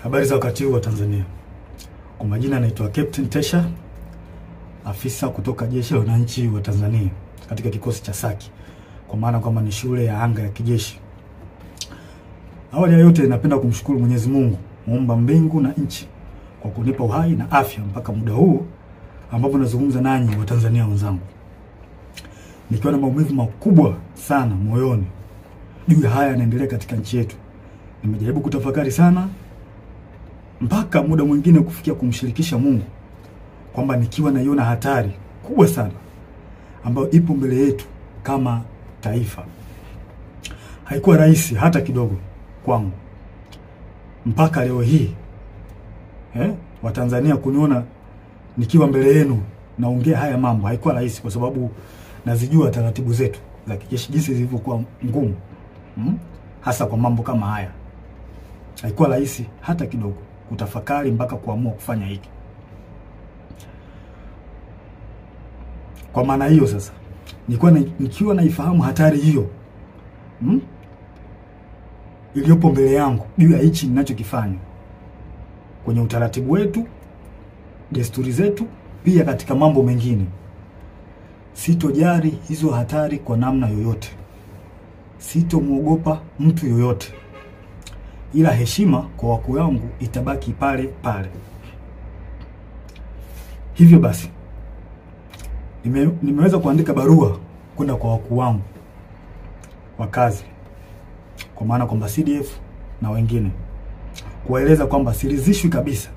Habari za wakati huu wa Tanzania. Kwa majina naitwa Captain Tesha, afisa kutoka Jeshi la Wananchi wa Tanzania katika kikosi cha Saki, kwa maana kwamba ni shule ya anga ya kijeshi. Awali ya yote napenda kumshukuru Mwenyezi Mungu, muumba mbingu na nchi, kwa kunipa uhai na afya mpaka muda huu ambapo nazungumza nanyi wa Tanzania wenzangu. Nikiwa na maumivu makubwa sana moyoni juu ya haya yanaendelea katika nchi yetu. Nimejaribu kutafakari sana mpaka muda mwingine kufikia kumshirikisha Mungu kwamba nikiwa naiona hatari kubwa sana ambayo ipo mbele yetu kama taifa. Haikuwa rahisi hata kidogo kwangu mpaka leo hii wa Tanzania kuniona nikiwa mbele yenu naongea haya mambo. Haikuwa rahisi kwa sababu nazijua taratibu zetu za kijeshi jinsi zilivyokuwa ngumu, hasa kwa mambo kama haya. Haikuwa rahisi hata kidogo kutafakari mpaka kuamua kufanya hiki. Kwa maana hiyo sasa, nikiwa naifahamu hatari hiyo iliyopo mbele yangu juu ya hichi ninachokifanya kwenye utaratibu wetu, desturi zetu, pia katika mambo mengine, sitojali hizo hatari kwa namna yoyote. Sitomuogopa mtu yoyote, ila heshima kwa wakuu wangu itabaki pale pale. Hivyo basi nimeweza kuandika barua kwenda kwa wakuu wangu wa kazi, kwa maana kwamba CDF na wengine, kuwaeleza kwamba siridhishwi kabisa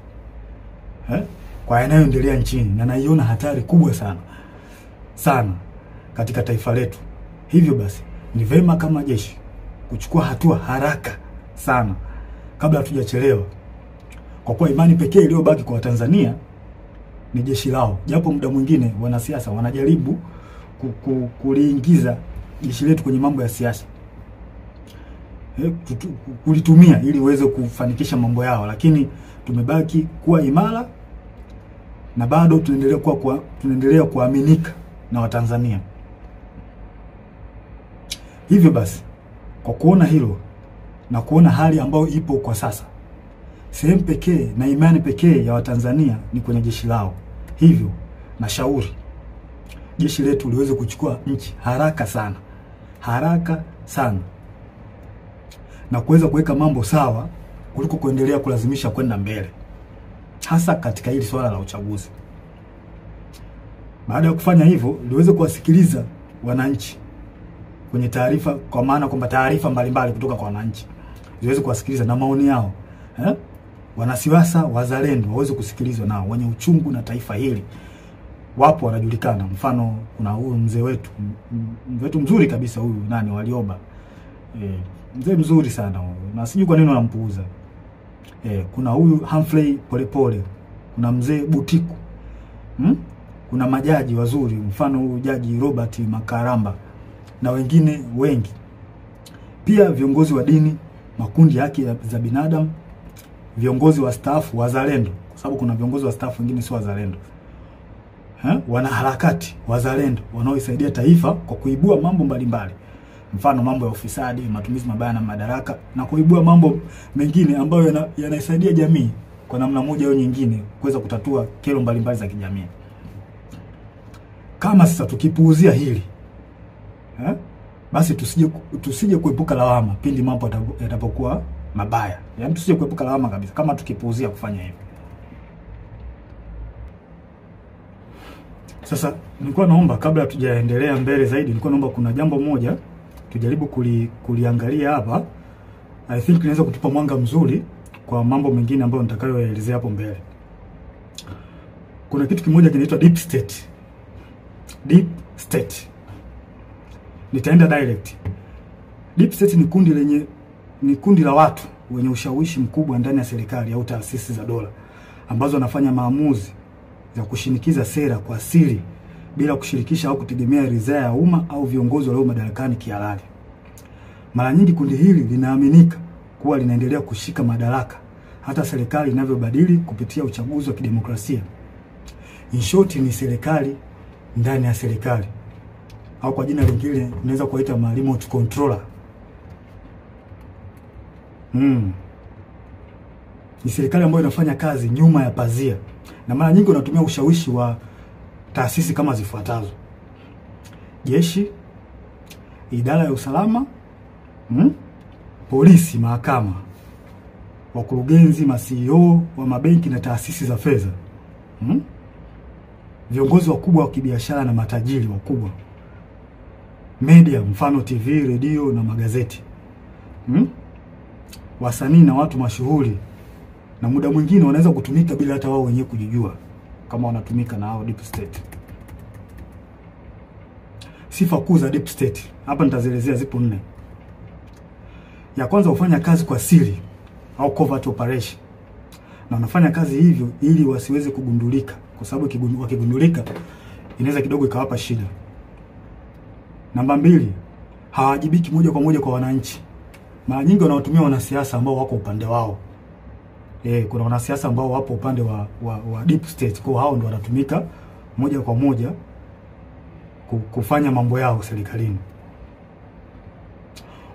kwa yanayoendelea nchini, na naiona hatari kubwa sana katika taifa letu. Hivyo basi ni vema kama jeshi kuchukua hatua haraka sana kabla hatujachelewa, kwa kuwa imani pekee iliyobaki kwa Tanzania ni jeshi lao. Japo muda mwingine wanasiasa wanajaribu kuliingiza jeshi letu kwenye mambo ya siasa, kulitumia ili uweze kufanikisha mambo yao, lakini tumebaki kuwa imara na bado tunaendelea kuaminika na Watanzania. Hivyo basi, kwa kuona hilo na kuona hali ambayo ipo kwa sasa, sehemu pekee na imani pekee ya Watanzania ni kwenye jeshi lao. Hivyo nashauri jeshi letu liweze kuchukua nchi haraka sana na kuweza kuweka mambo sawa kuliko kuendelea kulazimisha kwenda mbele, hasa katika hili swala la uchaguzi. Baada ya kufanya hivyo, liweze kuwasikiliza wananchi kwenye taarifa, kwa maana kwamba taarifa mbalimbali kutoka kwa wananchi ziweze kuwasikiliza na maoni yao. Wanasiasa wazalendo waweze kusikilizwa, nao wenye uchungu na taifa hili wapo, wanajulikana. Mfano, kuna huyu mzee wetu mzuri kabisa, huyu Warioba, mzee mzuri sana huyu, na sijui kwa nini wanampuuza. Kuna huyu Humphrey Polepole, kuna mzee Butiku, kuna majaji wazuri, mfano huyu Jaji Robert Makaramba na wengine wengi. Pia viongozi wa dini, makundi haki za binadamu, viongozi wa staff wazalendo, kwa sababu kuna viongozi wa staff wengine sio wazalendo. Wanaharakati wazalendo wanaoisaidia taifa kwa kuibua mambo mbalimbali, mfano mambo ya ufisadi, matumizi mabaya na madaraka, na kuibua mambo mengine ambayo yanaisaidia jamii kwa namna moja au nyingine kuweza kutatua kero mbalimbali za kijamii. Kama sasa tukipuuzia hili, basi tusije kuepuka lawama pindi mambo yatapokuwa mabaya. Yaani tusije kuepuka lawama kabisa kama tukipuuzia kufanya hivyo. Sasa nilikuwa naomba, kabla hatujaendelea mbele zaidi, nilikuwa naomba kuna jambo moja tujaribu kuliangalia hapa. I think inaweza kutupa mwanga mzuri kwa mambo mengine ambayo nitakayoelezea hapo mbele. Kuna kitu kimoja kinaitwa deep state. Deep state. Nitaenda direct. Deep state ni kundi la watu wenye ushawishi mkubwa ndani ya serikali au taasisi za dola, ambazo wanafanya maamuzi za kushinikiza sera kwa siri bila kushirikisha au kutegemea ridhaa ya umma au viongozi walio madarakani kihalali. Mara nyingi kundi hili linaaminika kuwa linaendelea kushika madaraka hata serikali inavyobadili kupitia uchaguzi wa kidemokrasia. In short, ni serikali ndani ya serikali, au kwa jina lingine unaweza kuita remote controller. ni serikali ambayo inafanya kazi nyuma ya pazia, na mara nyingi wanatumia ushawishi wa taasisi kama zifuatazo: jeshi, idara ya usalama, polisi, mahakama, wakurugenzi, ma-CEO wa mabenki na taasisi za fedha, viongozi wakubwa wa kibiashara na matajiri wakubwa, media, mfano TV, redio na magazeti, wasanii na watu mashuhuri, na muda mwingine wanaweza kutumika bila hata wao wenyewe kujijua kama wanatumika na hao deep state. Sifa kuu za deep state hapa nitazielezea, zipo 4. Ya kwanza, hufanya kazi kwa siri au covert operation, na wanafanya kazi hivyo ili wasiweze kugundulika, kwa sababu wakigundulika inaweza kidogo ikawapa shida. Namba 2, hawajibiki moja kwa moja kwa wananchi. Mara nyingi wanawatumia wanasiasa ambao wako upande wao. Kuna wanasiasa ambao wapo upande wa deep state, kwa hao ndio wanatumika moja kwa moja kufanya mambo yao serikalini.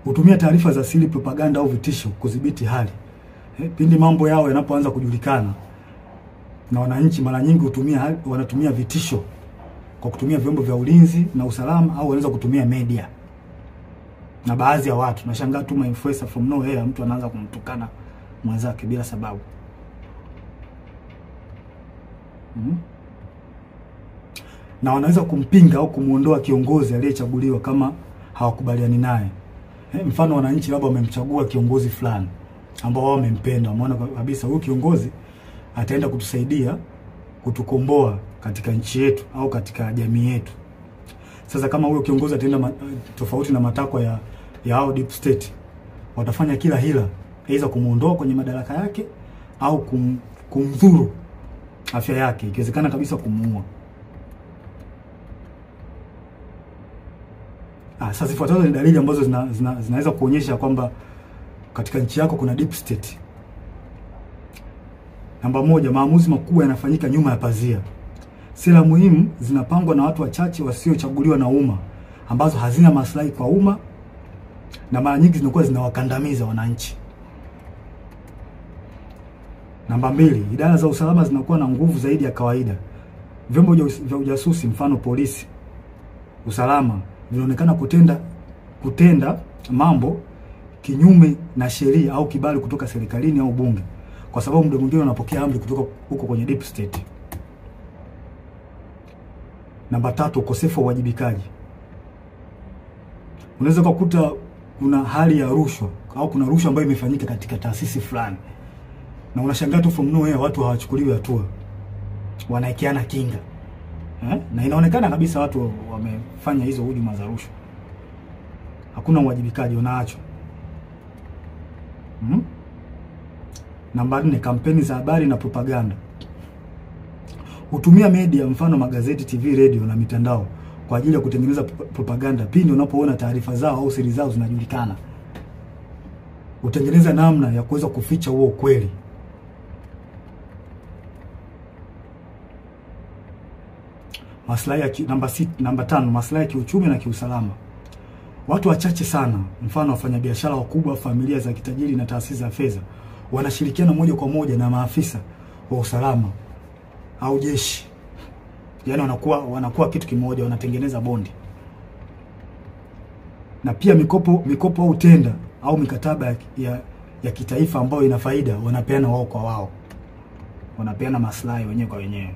Hutumia taarifa za siri, propaganda au vitisho kudhibiti hali. Pindi mambo yao yanapoanza kujulikana na wananchi, mara nyingi wanatumia vitisho kwa kutumia vyombo vya ulinzi na usalama, au wanaweza kutumia media na baadhi ya watu. Nashangaa tu influencer from nowhere, mtu anaanza kumtukana mwenzake bila sababu. Na wanaweza kumpinga au kumuondoa kiongozi aliyechaguliwa kama hawakubaliani naye. Mfano, wananchi labda wamemchagua kiongozi fulani ambao wao wamempenda, wameona kabisa huyu kiongozi ataenda kutusaidia kutukomboa katika nchi yetu au katika jamii yetu. Sasa kama huyo kiongozi ataenda tofauti na matakwa ya hao deep state, watafanya kila hila aidha kumuondoa kwenye madaraka yake au kumdhuru afya yake, ikiwezekana kabisa kumuua. Sasa zifuatazo ni dalili ambazo zinaweza kuonyesha kwamba katika nchi yako kuna deep state. Namba 1, maamuzi makubwa yanafanyika nyuma ya pazia. Sera muhimu zinapangwa na watu wachache wasiochaguliwa na umma, ambazo hazina maslahi kwa umma na mara nyingi zinakuwa zinawakandamiza wananchi. Namba 2, idara za usalama zinakuwa na nguvu zaidi ya kawaida. Vyombo vya ujasusi, mfano polisi, usalama, vinaonekana kutenda mambo kinyume na sheria au kibali kutoka serikalini au bunge, kwa sababu muda mwingine wanapokea amri kutoka huko kwenye deep state. Namba 3, ukosefu wa uwajibikaji. Unaweza kukuta kuna hali ya rushwa au kuna rushwa ambayo imefanyika katika taasisi fulani, na unashangaa tu from nowhere watu hawachukuliwi hatua, wanaekeana kinga. Na inaonekana kabisa watu wamefanya hizo hujuma za rushwa. Hakuna uwajibikaji, unaachwa. Namba 4, kampeni za habari na propaganda. Hutumia media, mfano magazeti, TV, radio na mitandao kwa ajili ya kutengeneza propaganda pindi unapoona taarifa zao au siri zao zinajulikana. Utengeneza namna ya kuweza kuficha huo ukweli. Namba 5, maslahi ya kiuchumi na kiusalama. Watu wachache sana, mfano wafanyabiashara wakubwa, familia za kitajiri na taasisi za fedha, wanashirikiana moja kwa moja na maafisa wa usalama au jeshi. Yaani wanakuwa kitu kimoja, wanatengeneza bondi. Na pia mikopo au tenda au mikataba ya kitaifa ambayo ina faida wanapeana wao kwa wao. Wanapeana maslahi wenyewe kwa wenyewe.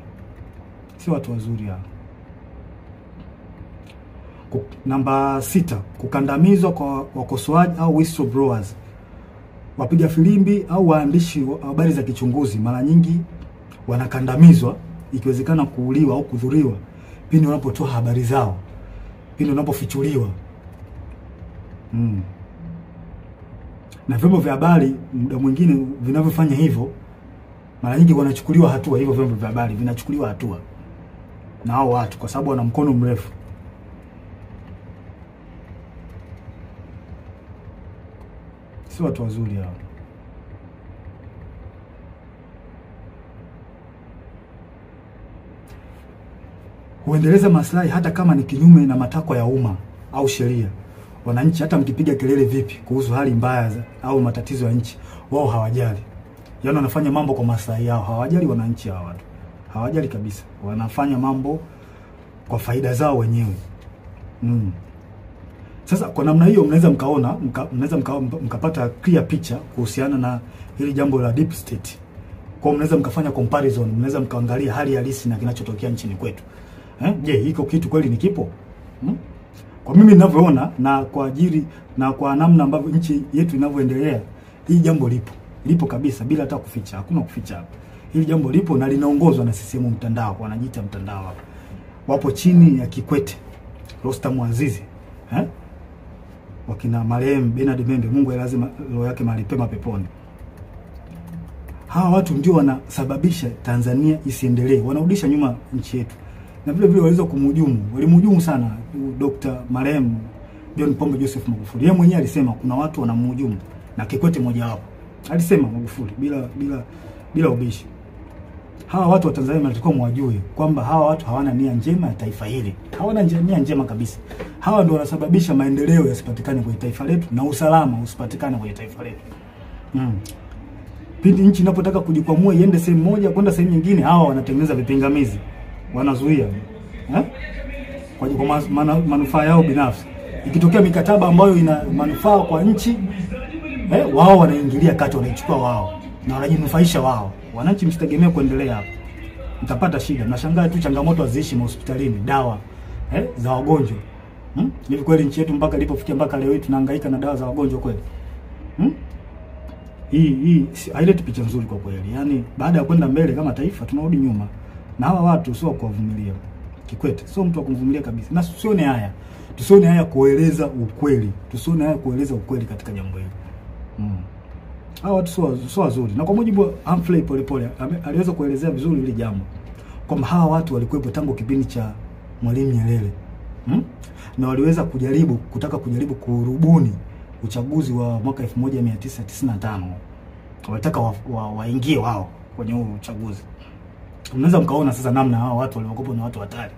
Si watu wazuri hao. Namba 6, kukandamizwa kwa wakosoaji au whistleblowers. Wapiga filimbi au waandishi wa habari za kichunguzi mara nyingi wanakandamizwa, ikiwezekana kuuliwa au kudhuriwa pindi wanapotoa habari zao, pindi wanapofichuliwa. Na vyombo vya habari muda mwingine vinavyofanya hivyo mara nyingi wanachukuliwa hatua. Hivyo vyombo vya habari vinachukuliwa hatua na hao watu kwa sababu wana mkono mrefu. Si watu wazuri hao. Huendeleza maslahi hata kama ni kinyume na matakwa ya umma au sheria. Wananchi hata mkipiga kelele vipi kuhusu hali mbaya au matatizo ya nchi, wao hawajali. Yaani wanafanya mambo kwa maslahi yao, hawajali wananchi hawa watu. Hawajali kabisa. Wanafanya mambo kwa faida zao wenyewe. Sasa kwa namna hiyo mnaweza mkaona, mkapata clear picture kuhusiana na hili jambo la deep state. Kwa mnaweza mkafanya comparison, mnaweza mkaangalia hali halisi na kinachotokea nchini kwetu. Je, hiko kitu kweli ni kipo? Kwa mimi ninavyoona na kwa ajili na kwa namna ambavyo nchi yetu inavyoendelea, hii jambo lipo. Lipo kabisa bila hata kuficha. Hakuna kuficha hapa. Hili jambo lipo na linaongozwa na CCM mtandao, wanajiita mtandao hapa. Wapo chini ya Kikwete, Rostam Azizi, wakina marehemu Bernard Membe, Mungu lazima roho yake mahali pema peponi. Hawa watu ndio wanasababisha Tanzania isiendelee, wanarudisha nyuma nchi yetu. Na vile vile waliweza walimhujumu sana Dr. marehemu John Pombe Joseph Magufuli. Yeye mwenyewe alisema kuna watu wanamhujumu na Kikwete mmoja wapo. Alisema Magufuli bila ubishi. Hawa watu wa Tanzania wanatakiwa mwajue kwamba hawa watu hawana nia njema ya taifa hili. Hawana nia njema kabisa. Hawa ndio wanasababisha maendeleo yasipatikane kwenye taifa letu na usalama usipatikane kwenye taifa letu. Pindi nchi inapotaka kujikwamua iende sehemu moja kwenda sehemu nyingine, hawa wanatengeneza vipingamizi. Wanazuia. Kwa manufaa yao binafsi. Ikitokea mikataba ambayo ina manufaa kwa nchi, wao wanaingilia kati, wanaichukua wao na wanajinufaisha wao. Wananchi msitegemea kuendelea hapo. Mtapata shida. Nashangaa tu changamoto haziishi hospitalini, dawa za wagonjwa. Hivi kweli nchi yetu mpaka ilipofikia mpaka leo hii tunahangaika na dawa za wagonjwa kweli? Hii haileti picha nzuri kwa kweli. Yaani baada ya kwenda mbele kama taifa tunarudi nyuma. Na hawa watu sio kuwavumilia. Kikwete sio mtu wa kuvumilia kabisa. Na tusione haya kueleza ukweli. Tusione haya kueleza ukweli katika jambo hili. Hawa watu sio wazuri. Na kwa mujibu wa Humphrey Polepole aliweza kuelezea vizuri hili jambo. Kwamba hawa watu walikuwepo tangu kipindi cha Mwalimu Nyerere. Na waliweza kutaka kujaribu kurubuni uchaguzi wa mwaka 1995. Walitaka waingie wao kwenye huo uchaguzi. Mnaweza mkaona sasa namna hawa watu waliokopo na watu hatari.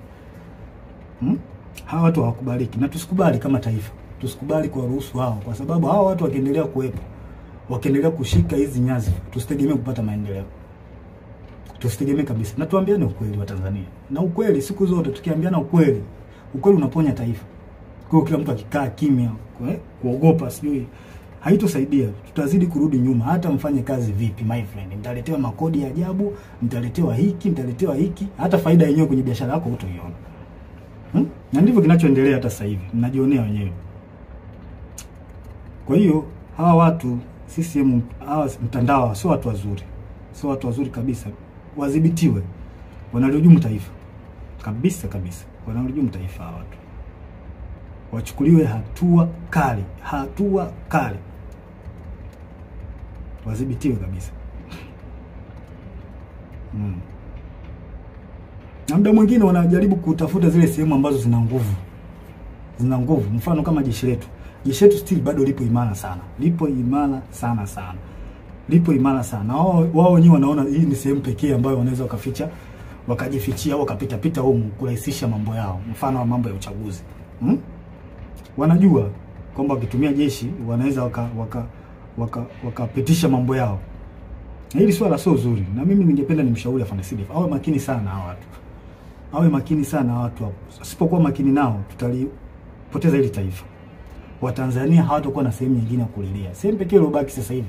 Hawa watu hawakubaliki na tusikubali kama taifa. Tusikubali kwa ruhusu wao kwa sababu hawa watu wakiendelea kuwepo, wakiendelea kushika hizi nyazi, tusitegemee kupata maendeleo. Tusitegemee kabisa. Na tuambiane ukweli wa Tanzania. Na ukweli siku zote tukiambiana ukweli unaponya taifa. Kwa hiyo kila mtu akikaa kimya, kuogopa sijui haitosaidia. Tutazidi kurudi nyuma hata mfanye kazi vipi my friend. Mtaletewa makodi ya ajabu, mtaletewa hiki, hata faida yenyewe kwenye biashara yako hutaiona. Na ndivyo kinachoendelea hata sasa hivi. Mnajionea wenyewe. Kwa hiyo hawa watu CCM hawa mtandao sio watu wazuri. Sio watu wazuri kabisa. Wadhibitiwe. Wanalihujumu taifa. Kabisa. Wanalihujumu taifa hawa watu. Wachukuliwe hatua kali. Wadhibitiwe kabisa. Na muda mwingine wanajaribu kutafuta zile sehemu ambazo zina nguvu. Mfano kama jeshi letu. Jeshi letu still bado lipo imara sana. Lipo imara sana. Wao wenyewe wanaona hii ni sehemu pekee ambayo wanaweza wakajifichia au wakapita humu kurahisisha mambo yao. Mfano wa mambo ya uchaguzi. Wanajua kwamba wakitumia jeshi wanaweza wakapitisha mambo yao. Na hili swala sio zuri. Na mimi ningependa nimshauri afande CDF awe makini sana hawa watu. Hapo. Asipokuwa makini nao tutalipoteza hili taifa. Watanzania hawatakuwa na sehemu nyingine ya kulilia. Sehemu pekee iliyobaki sasa hivi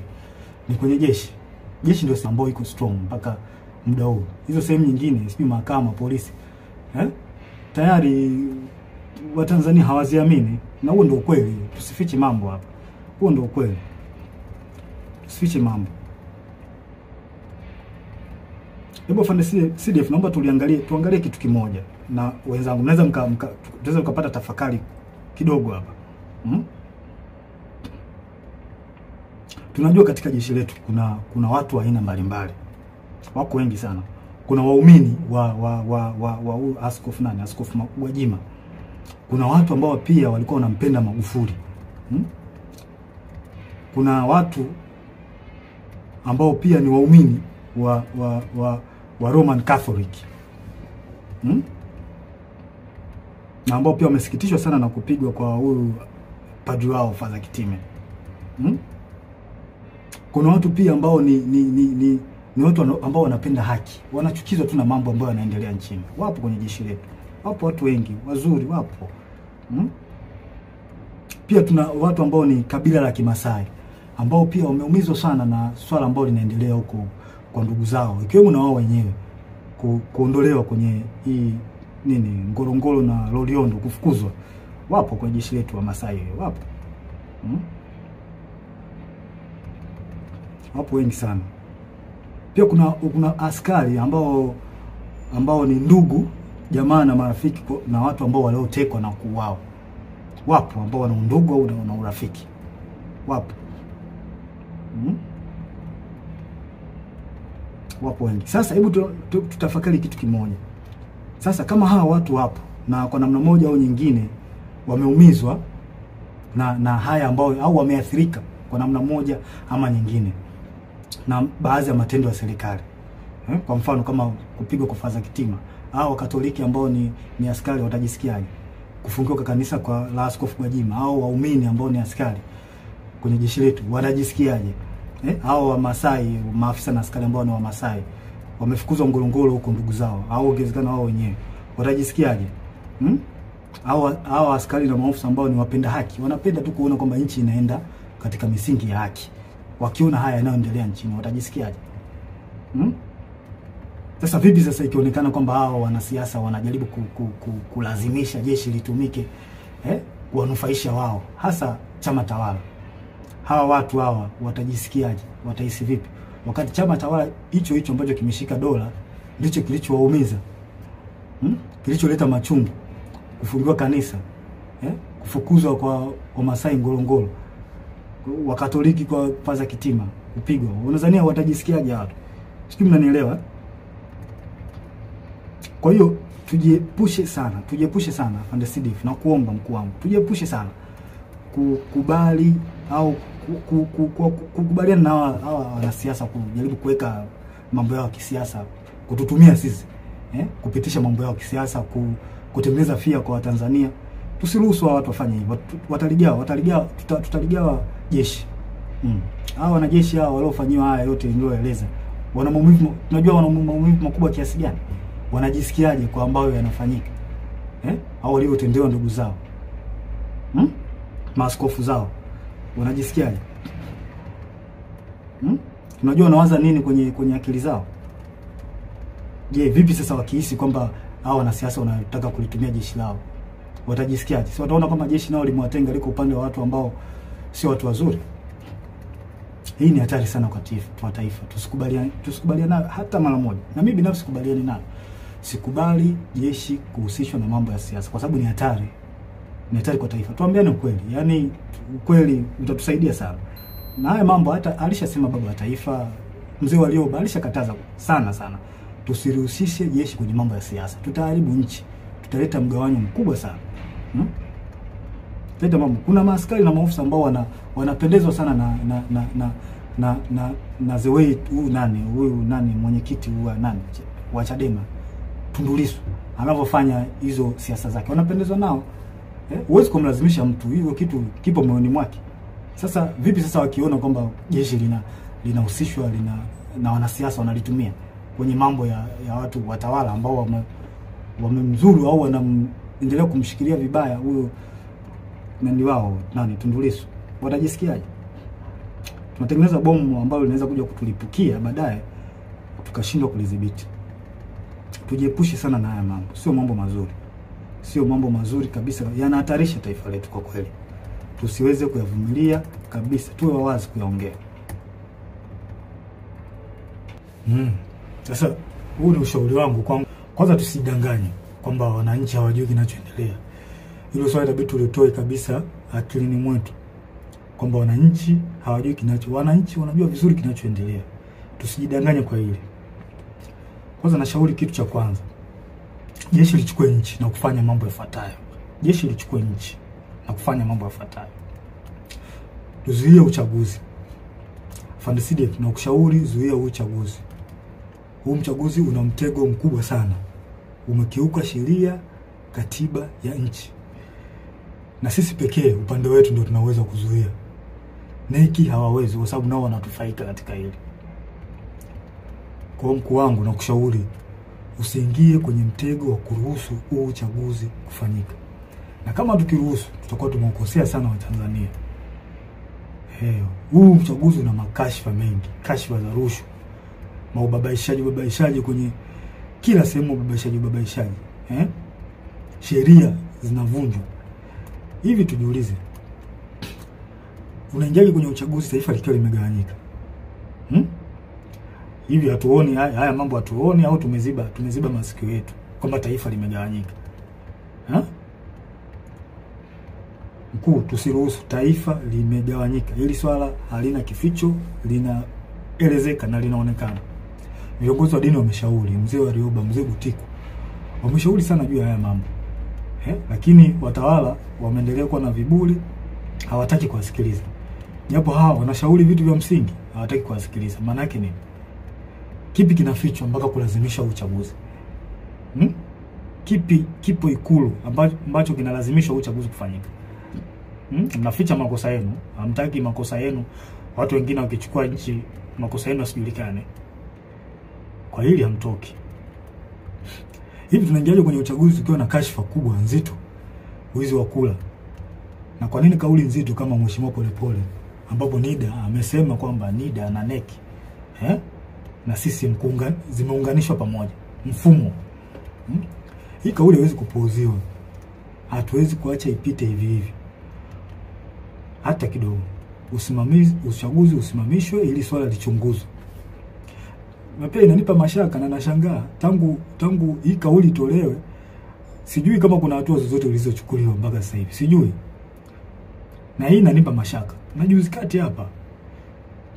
ni kwenye jeshi. Jeshi ndio ambao iko strong mpaka muda huu. Hizo sehemu nyingine, sijui mahakama, polisi, tayari Watanzania hawaziamini. Na huo ndio ukweli. Tusifiche mambo hapa. Huo ndio ukweli. Tusifiche mambo. Hebu afande CDF naomba tuangalie kitu kimoja na wenzangu. Mnaweza tunaweza kupata tafakari kidogo hapa. Tunajua katika jeshi letu kuna watu wa aina mbalimbali. Wako wengi sana. Kuna waumini wa Askofu Gwajima. Kuna watu ambao pia walikuwa wanampenda Magufuli. Kuna watu ambao pia ni waumini wa Roman Catholic. Na ambao pia wamesikitishwa sana na kupigwa kwa huyu padri wao Father Kitime. Kuna watu pia ambao ni watu ambao wanapenda haki. Wanachukizwa tu na mambo ambayo yanaendelea nchini. Wapo kwenye jeshi letu. Wapo watu wengi wazuri wapo. Pia tuna watu ambao ni kabila la Kimasai ambao pia wameumizwa sana na swala ambalo linaendelea huko kwa ndugu zao, ikiwemo na wao wenyewe kuondolewa kwenye hii Ngorongoro na Loliondo, kufukuzwa. Wapo kwa jeshi letu wa Masai, wapo. Wapo wengi sana. Pia kuna askari ambao ni ndugu, jamaa na marafiki na watu ambao waliotekwa na kuuawa. Wapo ambao wana undugu au na urafiki. Wapo. Wapo wengi. Sasa hebu tutafakari kitu kimoja. Sasa kama hawa watu wapo na kwa namna moja au nyingine wameumizwa na haya ambao au wameathirika kwa namna moja ama nyingine na baadhi ya matendo ya serikali. Kwa mfano kama kupigwa kwa Faza Kitima, au Wakatoliki ambao ni askari watajisikiaje? Kufungiwa kwa kanisa kwa la Askofu Gwajima, au waumini ambao ni askari kwenye jeshi letu watajisikiaje? Au Wamasai, maafisa na askari ambao ni Wamasai wamefukuzwa Ngorongoro huko ndugu zao, au ongezekana wao wenyewe watajisikiaje? Au askari na maafisa ambao ni wapenda haki, wanapenda tu kuona kwamba nchi inaenda katika misingi ya haki, wakiona haya yanayoendelea nchini watajisikiaje? Sasa vipi sasa ikionekana kwamba hao wanasiasa wanajaribu kulazimisha jeshi litumike kuwanufaisha wao, hasa chama tawala? Hawa watu hawa watajisikiaje? Watahisi vipi? Wakati chama tawala hicho ambacho kimeshika dola ndicho kilichowaumiza, kilicholeta machungu, kufungiwa kanisa, kufukuzwa kwa Wamasai Ngorongoro, Wakatoliki kwa Faza Kitima kupigwa. Unadhania watajisikiaje watu? Sijui mnanielewa? Kwa hiyo tujiepushe sana Afande Sidif, na kuomba mkuu wangu, tujiepushe sana kukubali au kukubaliana na hawa wanasiasa kujaribu kuweka mambo yao ya kisiasa, kututumia sisi kupitisha mambo yao ya kisiasa, kutengeneza fia kwa Watanzania. Tusiruhusu watu wafanye hivyo. Tutaligawa jeshi. Hao wanajeshi hao waliofanywa haya yote nilioeleza, wana maumivu, tunajua wana maumivu makubwa kiasi gani? Wanajisikiaje kwa ambayo yanafanyika? Hao waliotendewa ndugu zao, maaskofu zao, wanajisikiaje? Tunajua wanawaza nini kwenye akili zao? Je, vipi sasa wakihisi kwamba hao wanasiasa wanataka kulitumia jeshi lao, watajisikiaje? Si wataona kama jeshi nao limewatenga, liko upande wa watu ambao sio watu wazuri? Hii ni hatari sana kwa taifa. Tusikubaliane hata mara moja. Na mimi binafsi sikubaliani nayo. Sikubali jeshi kuhusishwa na mambo ya siasa, kwa sababu ni hatari. Ni hatari kwa taifa. Tuambiane ukweli. Yaani ukweli utatusaidia sana. Na haya mambo hata alishasema baba wa taifa, Mzee Warioba alishakataza sana. Tusirihusishe jeshi kwenye mambo ya siasa. Tutaharibu nchi. Tutaleta mgawanyo mkubwa sana. Kuna maaskari na maofisa ambao wanapendezwa sana na the way huyu mwenyekiti wa Chadema Tundu Lissu anavyofanya hizo siasa zake, wanapendezwa nao. Huwezi kumlazimisha mtu, hivyo kitu kipo moyoni mwake. Sasa vipi sasa wakiona kwamba jeshi linahusishwa na wanasiasa wanalitumia kwenye mambo ya watu watawala ambao wamemzuru au wanaendelea kumshikilia vibaya huyo wao Tundu Lissu, watajisikiaje? Tunatengeneza bomu ambalo linaweza kuja kutulipukia baadaye tukashindwa kulidhibiti. Tujiepushe sana na haya mambo. Sio mambo mazuri kabisa, yanahatarisha taifa letu kwa kweli. Tusiweze kuyavumilia kabisa, tuwe wazi kuyaongea. Sasa huu ni ushauri wangu. Kwanza tusidanganye kwamba wananchi hawajui kinachoendelea. Hilo swali inabidi tulitoe kabisa akilini mwetu, kwamba wananchi hawajui wananchi wanajua vizuri kinachoendelea. Tusijidanganye kwa hili. Kwanza nashauri kitu cha kwanza, jeshi lichukue nchi na kufanya mambo yafuatayo. Tuzuie uchaguzi. Afande Sidif, na kushauri zuia uchaguzi. Huu uchaguzi una mtego mkubwa sana. Umekiuka sheria, katiba ya nchi. Na sisi pekee upande wetu ndio tunaweza kuzuia. neki hawawezi, kwa sababu nao wanatufaika katika hili. Kwa mkuu wangu na kushauri usiingie kwenye mtego wa kuruhusu huu uchaguzi kufanyika. Na kama tukiruhusu, tutakuwa tumekosea sana wa Tanzania. Huu uchaguzi una makashfa mengi, kashfa za rushwa, babaishaji kwenye kila sehemu, babaishaji. Sheria zinavunjwa. Hivi tujiulize, unaingiaje kwenye uchaguzi taifa likiwa limegawanyika? Hivi hatuoni haya mambo, hatuoni au tumeziba masikio yetu kwamba taifa limegawanyika? Mkuu, tusiruhusu taifa limegawanyika. Hili swala halina kificho, linaelezeka na linaonekana. Viongozi wa dini wameshauri, mzee Warioba, mzee Butiku, wameshauri sana juu ya haya mambo. Lakini watawala wameendelea kuwa na viburi, hawataki kuwasikiliza. Japo hawa wanashauri vitu vya msingi, hawataki kuwasikiliza. Maana yake nini? Kipi kinafichwa mpaka kulazimisha uchaguzi? Kipo Ikulu ambacho kinalazimisha uchaguzi kufanyika? Mnaficha makosa yenu, hamtaki makosa yenu watu wengine wakichukua nchi makosa yenu yasijulikane. Kwa hili hamtoki. Hivi tunaingiaje kwenye uchaguzi tukiwa na kashfa kubwa nzito, wizi wa kula? Na kwa nini kauli nzito kama Mheshimiwa Polepole, ambapo NIDA amesema kwamba NIDA na NEC na sisi zimeunganishwa pamoja mfumo? Hii kauli haiwezi kupuuziwa. Hatuwezi kuacha ipite hivi hivi hata kidogo. Uchaguzi usimamishwe ili swala lichunguzwe. Na pia inanipa mashaka na nashangaa tangu hii kauli tolewe, sijui kama kuna hatua zozote zilizochukuliwa mpaka sasa hivi. Sijui. Na hii inanipa mashaka. Na juzi kati hapa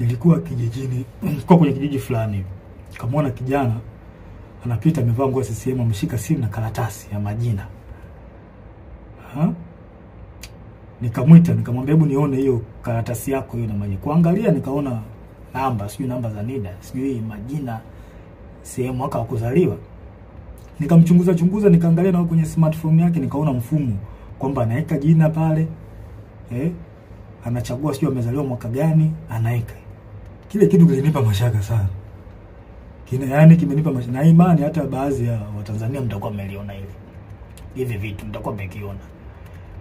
nilikuwa kijijini, kwenye kijiji fulani. Kamwona kijana anapita amevaa nguo ya CCM, ameshika simu na karatasi ya majina. Nikamwita, nikamwambia hebu nione hiyo karatasi yako hiyo na majina. Kuangalia nikaona namba za NIDA, sijui majina, sehemu, mwaka wa kuzaliwa. Nikamchunguza, nikaangalia na kwenye smartphone yake, nikaona mfumo kwamba anaweka jina pale. Anachagua sijui amezaliwa mwaka gani, anaweka. Kile kitu kilinipa mashaka sana. Kimenipa mashaka. Na imani hata baadhi ya Watanzania mtakuwa mmeliona hivi vitu, mtakuwa mmekiona.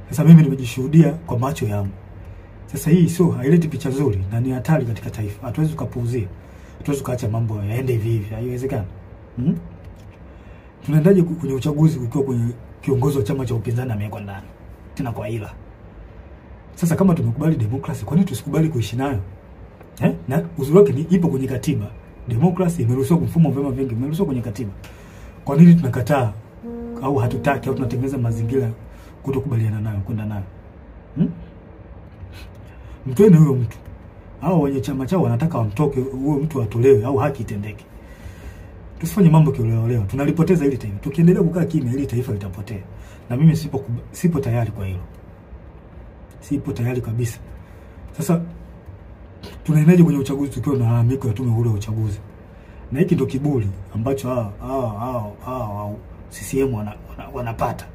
Sasa mimi nimejishuhudia kwa macho yangu. Sasa hii sio, haileti picha nzuri na ni hatari katika taifa. Hatuwezi kupuuzia. Hatuwezi kuacha mambo yaende hivi hivi. Haiwezekani. Tunaendaje kwenye uchaguzi ukiwa kwenye kiongozi wa chama cha upinzani amewekwa ndani? Tena kwa hila. Sasa kama tumekubali demokrasi, kwa nini tusikubali kuishi nayo? Na uzuri wake ni ipo kwenye katiba. Demokrasi imeruhusiwa, mfumo wa vyama vingi imeruhusiwa kwenye katiba. Kwa nini tunakataa au hatutaki au tunatengeneza mazingira kutokubaliana nayo, kwenda nayo? Mtweni huyo mtu. Hao wenye chama chao wanataka wamtoke, huyo mtu atolewe au haki itendeke. Tusifanye mambo kioleo. Tunalipoteza hili taifa. Tukiendelea kukaa kimya, hili taifa litapotea. Na mimi sipo tayari kwa hilo. Sipo tayari kabisa. Sasa tunaendaje kwenye uchaguzi tukiwa na malalamiko ya tume huru ya uchaguzi? Na hiki ndio kiburi ambacho CCM wanapata.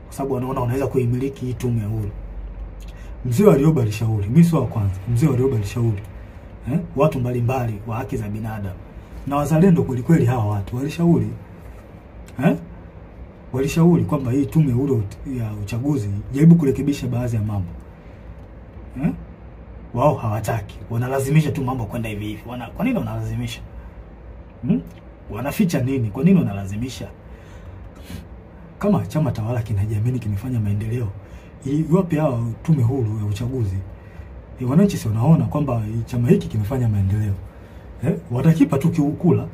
Kwa sababu wanaona wanaweza kuimiliki hii tume huru. Mzee Warioba alishauri, mimi sio wa kwanza. Mzee Warioba alishauri watu mbalimbali wa haki za binadamu na wazalendo kweli hawa watu walishauri walishauri kwamba hii tume huru ya uchaguzi jaribu kurekebisha baadhi ya mambo. Wao hawataki, wanalazimisha tu mambo kwenda hivi hivi. Kwa nini wanalazimisha? Wanaficha nini? Kwa nini wanalazimisha? Kama chama tawala kinajiamini kimefanya maendeleo, iwapi hao tume huru ya uchaguzi? Wananchi si wanaona kwamba chama hiki kimefanya maendeleo. Watakipa tu kula.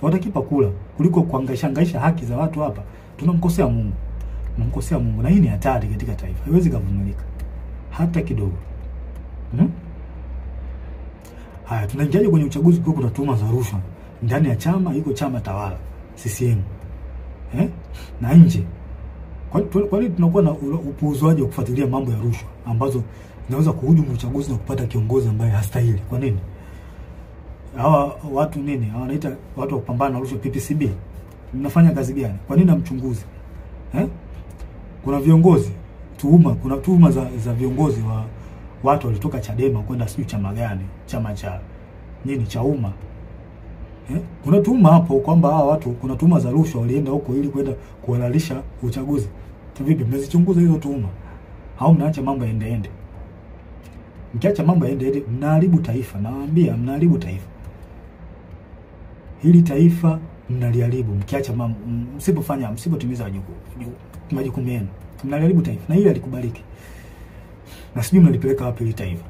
Watakipa kula kuliko kuhangaisha haki za watu hapa. Tunamkosea Mungu. Tunamkosea Mungu, na hii ni hatari katika taifa. Haiwezi kuvumilika hata kidogo. Haya, tunaingiaje kwenye uchaguzi kwa kuna tuhuma za rushwa ndani ya chama, iko chama tawala CCM na nje? Kwa nini tunakuwa na upuuzwaji wa kufuatilia mambo ya rushwa ambazo zinaweza kuhujumu uchaguzi na kupata kiongozi ambaye hastahili? Kwa nini? Hawa watu nini? Hawa wanaita watu wa kupambana na rushwa, PPCB. Mnafanya kazi gani? Kwa nini namchunguzi? Kuna viongozi kuna tuhuma za viongozi watu walitoka Chadema kwenda sijui chama gani, chama cha nini cha umma. Kuna tuhuma hapo kwamba hawa watu kuna tuhuma za rushwa walienda huko ili kwenda kuhalalisha uchaguzi. Vipi mmezichunguza hizo tuhuma? Au mnaacha mambo yaende? Mkiacha mambo yaende mnaharibu taifa. Nawaambia mnaharibu taifa. Hili taifa mnaliharibu mkiacha mambo, msipotimiza majukumu yenu. Mnaliharibu taifa na hili halikubaliki. Na sijui mnalipeleka wapi hili taifa.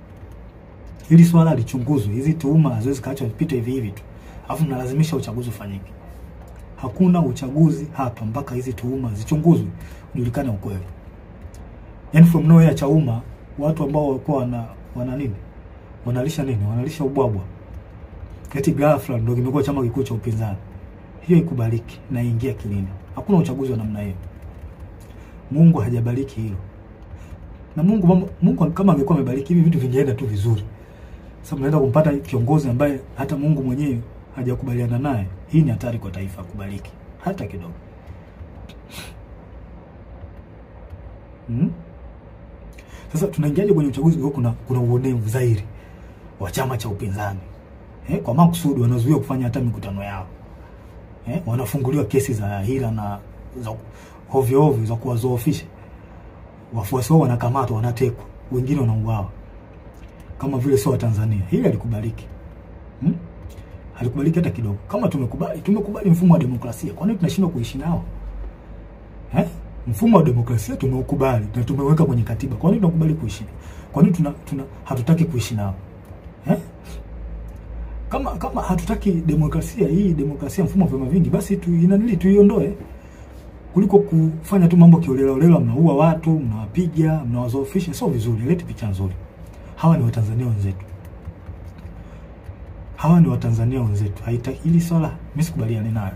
Hili swala lichunguzwe. Hizi tuhuma haziwezi kaachwa zipite hivi hivi tu. Alafu mnalazimisha uchaguzi ufanyike. Hakuna uchaguzi hapa mpaka hizi tuhuma zichunguzwe, ujulikane ukweli. Yani from nowhere Chauma, watu ambao walikuwa wana nini? Wanalisha nini? Wanalisha ubwabwa. Eti ghafla ndio kimekuwa chama kikuu cha upinzani. Hiyo ikubaliki na ingia kilini. Hakuna uchaguzi wa namna hiyo. Mungu hajabariki hilo. Na Mungu kama angekuwa amebariki hivi vitu vingeenda tu vizuri. Sasa mnaenda kumpata kiongozi ambaye hata Mungu mwenyewe hajakubaliana naye. Hii ni hatari kwa taifa kubariki hata kidogo. Sasa tunaingiaje kwenye uchaguzi huko kuna uonevu zaidi wa chama cha upinzani. Kwa makusudi wanazuia kufanya hata mikutano yao. Wanafunguliwa kesi za hila na za ovyo za kuwazoofisha. Wafuasi wao wanakamatwa, wanatekwa, wengine wanauawa. Kama vile sio Tanzania. Hili halikubaliki. Halikubaliki hata kidogo. Kama tumekubali mfumo wa demokrasia, kwa nini tunashindwa kuishi nao? Mfumo wa demokrasia tumeukubali na tumeweka kwenye katiba. Kwa nini tunakubali kuishi? Kwa nini hatutaki kuishi nao? Kama hatutaki demokrasia, hii demokrasia mfumo wa vyama vingi, basi tuiondoe. Kuliko kufanya tu mambo kiolela, mnaua watu, mnawapiga, mnawazoofisha, sio vizuri, leti picha nzuri. Hawa ni Watanzania wenzetu. Haitaki hili swala, mimi sikubaliani nayo.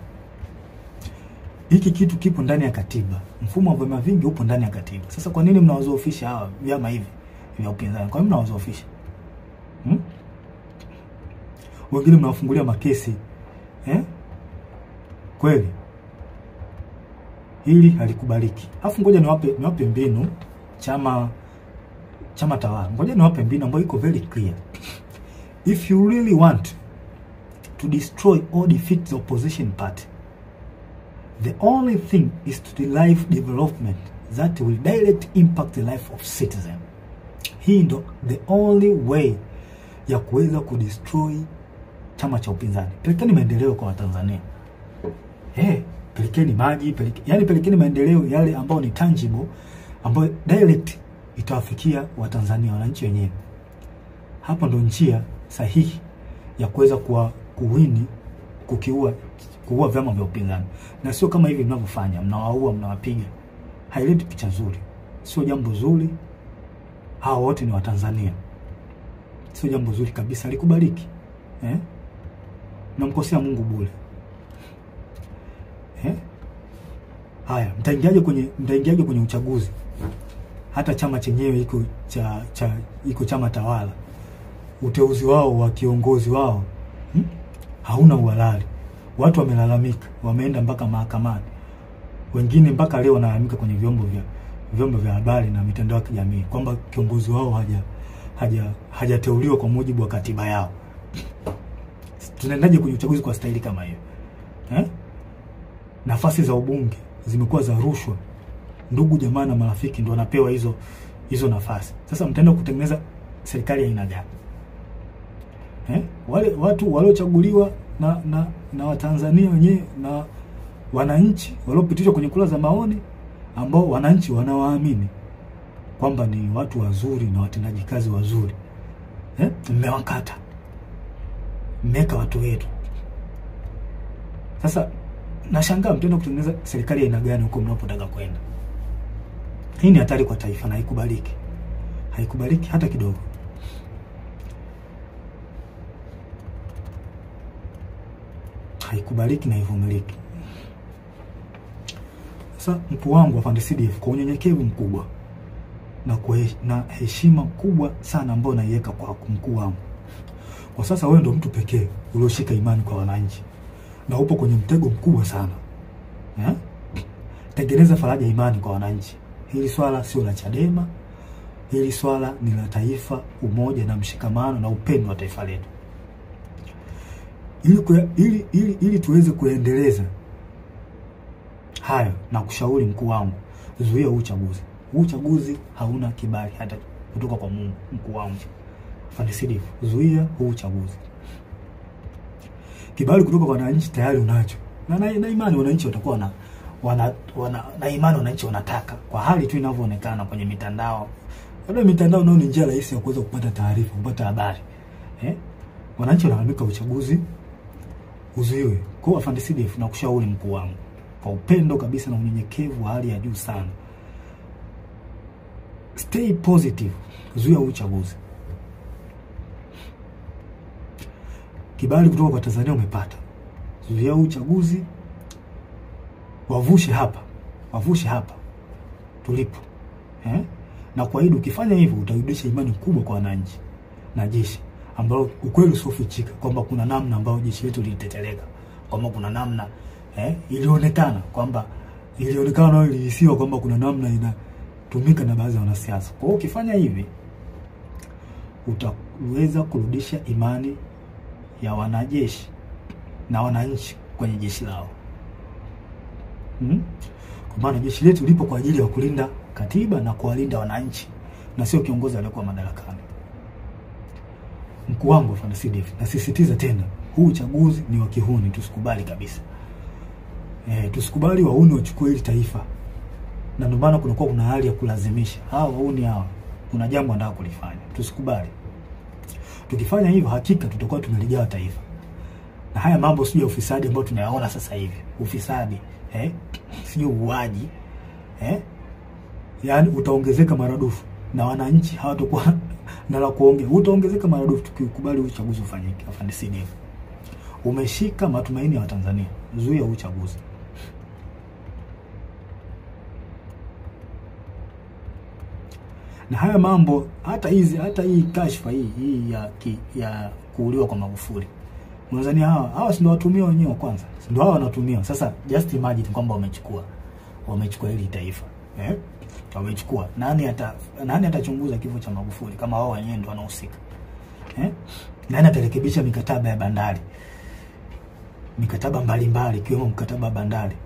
Hiki kitu kipo ndani ya katiba. Mfumo wa vyama vingi upo ndani ya katiba. Sasa kwa nini mnawazoofisha hawa vyama hivi vya upinzani? Kwa nini mnawazoofisha? Wengine mnawafungulia makesi. Kweli? Hili halikubaliki. Alafu ngoja niwape mbinu chama tawala. Ngoja niwape mbinu ambayo iko very clear. If you really want to destroy or defeat the opposition party, the only thing is to derive development that will direct impact the life of citizen. Hii ndo the only way ya kuweza kudestroy chama cha upinzani. Pelekeni maendeleo kwa Watanzania. Pelekeni maji, pelekeni maendeleo yale ambao ni tangible, ambao direct itawafikia Watanzania, wananchi wenyewe. Hapo ndo njia sahihi ya kuweza kuua vyama vya upinzani. Na sio kama hivi mnavyofanya, mnawaua, mnawapiga. Haileti picha nzuri. Sio jambo zuri. Hao wote ni Watanzania. Sio jambo zuri kabisa, likubaliki. Mnamkosea Mungu bure. Haya, mtaingiaje kwenye uchaguzi? Hata chama chenyewe iko chama tawala. Uteuzi wao wa kiongozi wao hauna uhalali. Watu wamelalamika, wameenda mpaka mahakamani. Wengine mpaka leo wanalalamika kwenye vyombo vya habari na mitandao ya kijamii kwamba kiongozi wao hajateuliwa kwa mujibu wa katiba yao. Tunaendaje kwenye uchaguzi kwa staili kama hiyo? Nafasi za ubunge zimekuwa za rushwa. Ndugu jamaa na marafiki ndio wanapewa hizo nafasi. Sasa mtaenda kutengeneza serikali ya aina gani? Wale watu waliochaguliwa na Watanzania wenyewe na wananchi waliopitishwa kwenye kura za maoni, ambao wananchi wanawaamini kwamba ni watu wazuri na watendaji kazi wazuri. Mmewakata. Mmeka watu wetu. Sasa nashangaa mtaenda kutengeneza serikali ya aina gani huko mnapotaka kwenda? Hii ni hatari kwa taifa na haikubaliki. Haikubaliki hata kidogo. Haikubaliki na haivumiliki. Sasa mkuu wangu wa Afande CDF kwa unyenyekevu mkubwa na heshima kubwa sana ambayo naiweka kwa mkuu wangu. Kwa sasa wewe ndio mtu pekee ulioshika imani kwa wananchi. Na upo kwenye mtego mkubwa sana. Tengeneza faraja imani kwa wananchi. Hili swala sio la Chadema Hili swala ni la taifa, umoja na mshikamano na upendo wa taifa letu. Ili tuweze kuendeleza hayo, na kushauri mkuu wangu, zuia uchaguzi. Uchaguzi hauna kibali hata kutoka kwa Mungu. Mkuu wangu Afande Sidifu, zuia uchaguzi. Kibali kutoka kwa wananchi tayari unacho. Na imani wananchi watakuwa na imani wananchi wanataka, kwa hali tu inavyoonekana kwenye mitandao. Bado mitandao nao ni njia rahisi ya kuweza kupata taarifa, kupata habari. Wananchi wanaamika uchaguzi uzuiwe. Kwa Afande Sidifu, na kushauri mkuu wangu kwa upendo kabisa na unyenyekevu wa hali ya juu sana, stay positive, zuia uchaguzi. Kibali kutoka kwa Tanzania umepata, zuia uchaguzi, wavushe hapa tulipo. Na kwa hiyo ukifanya hivyo utarudisha imani kubwa kwa wananchi na jeshi, ambao ukweli usiofichika kwamba kuna namna ambayo jeshi letu liliteteleka, kwamba kuna namna ilionekana na ilihisiwa kwamba kuna namna inatumika na baadhi ya wanasiasa. Kwa hiyo ukifanya hivi utaweza kurudisha imani ya wanajeshi na wananchi kwenye jeshi lao. Kwa maana jeshi letu lipo kwa ajili ya kulinda katiba na kuwalinda wananchi, na sio kiongozi aliyekuwa madarakani. Mkuu wangu Afande Sidifu, nasisitiza tena, huu uchaguzi ni wa kihuni, tusikubali kabisa. Tusikubali wauni wachukue hili taifa. Na ndio maana kuna hali ya kulazimisha. Wauni kuna jambo wanataka kulifanya. Tusikubali. Tukifanya hivyo hakika tutakuwa tumeligawa taifa. Na haya mambo sio ya ufisadi ambao tunayaona sasa hivi. Ufisadi, sio uaji, yani utaongezeka maradufu, na wananchi hawatakuwa na la kuongea. Utaongezeka maradufu tukikubali uchaguzi ufanyike. Afande Sidifu, umeshika matumaini ya Watanzania, zuia uchaguzi. Na haya mambo, hata hii kashfa hii ya kuuliwa kwa Magufuli, Tanzania hawa si ndio watumia wenyewe kwanza, ndio hawa wanatumia. Sasa just imagine kwamba wamechukua hili taifa, wamechukua. Nani atachunguza kifo cha Magufuli kama wao wenyewe ndio wanahusika? Nani atarekebisha mikataba ya bandari, mikataba mbalimbali ikiwemo mkataba wa bandari,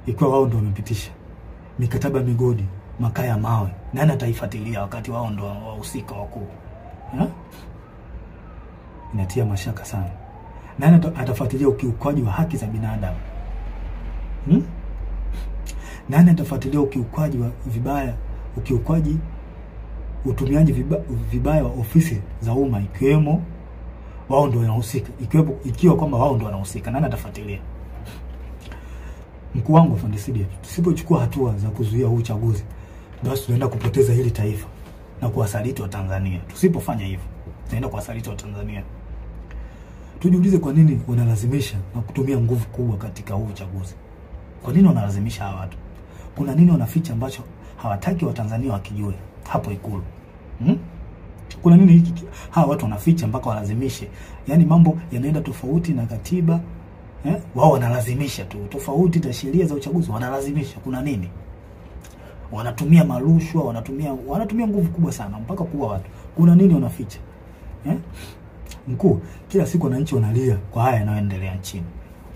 ikiwa wao ndio wamepitisha mikataba migodi, makaa ya mawe? Nani ataifuatilia wakati wao ndio wahusika wakuu? Inatia mashaka sana. Nani atafuatilia ukiukwaji wa haki za binadamu? Nani atafuatilia ukiukwaji wa utumiaji vibaya wa ofisi za umma, ikiwemo wao ndio wanahusika, ikiwa kwamba wao ndio wanahusika? Nani atafuatilia? Mkuu wangu Afande Sidifu, tusipochukua hatua za kuzuia uchaguzi, basi tunaenda kupoteza hili taifa na kuwasaliti wa Tanzania. Tusipofanya hivyo, tunaenda kuwasaliti wa Tanzania. Tujiulize kwa nini wanalazimisha na kutumia nguvu kubwa katika huu uchaguzi. Kwa nini wanalazimisha hawa watu? Kuna nini wanaficha ambacho hawataki wa Tanzania wakijue hapo Ikulu? Kuna nini hiki hawa watu wanaficha mpaka walazimishe? Yaani mambo yanaenda tofauti na katiba, wao wanalazimisha tu. Tofauti na sheria za uchaguzi wanalazimisha. Kuna nini? Wanatumia marushwa, wanatumia nguvu kubwa sana mpaka kuua watu. Kuna nini wanaficha? Mkuu, kila siku wananchi wanalia kwa haya yanayoendelea nchini.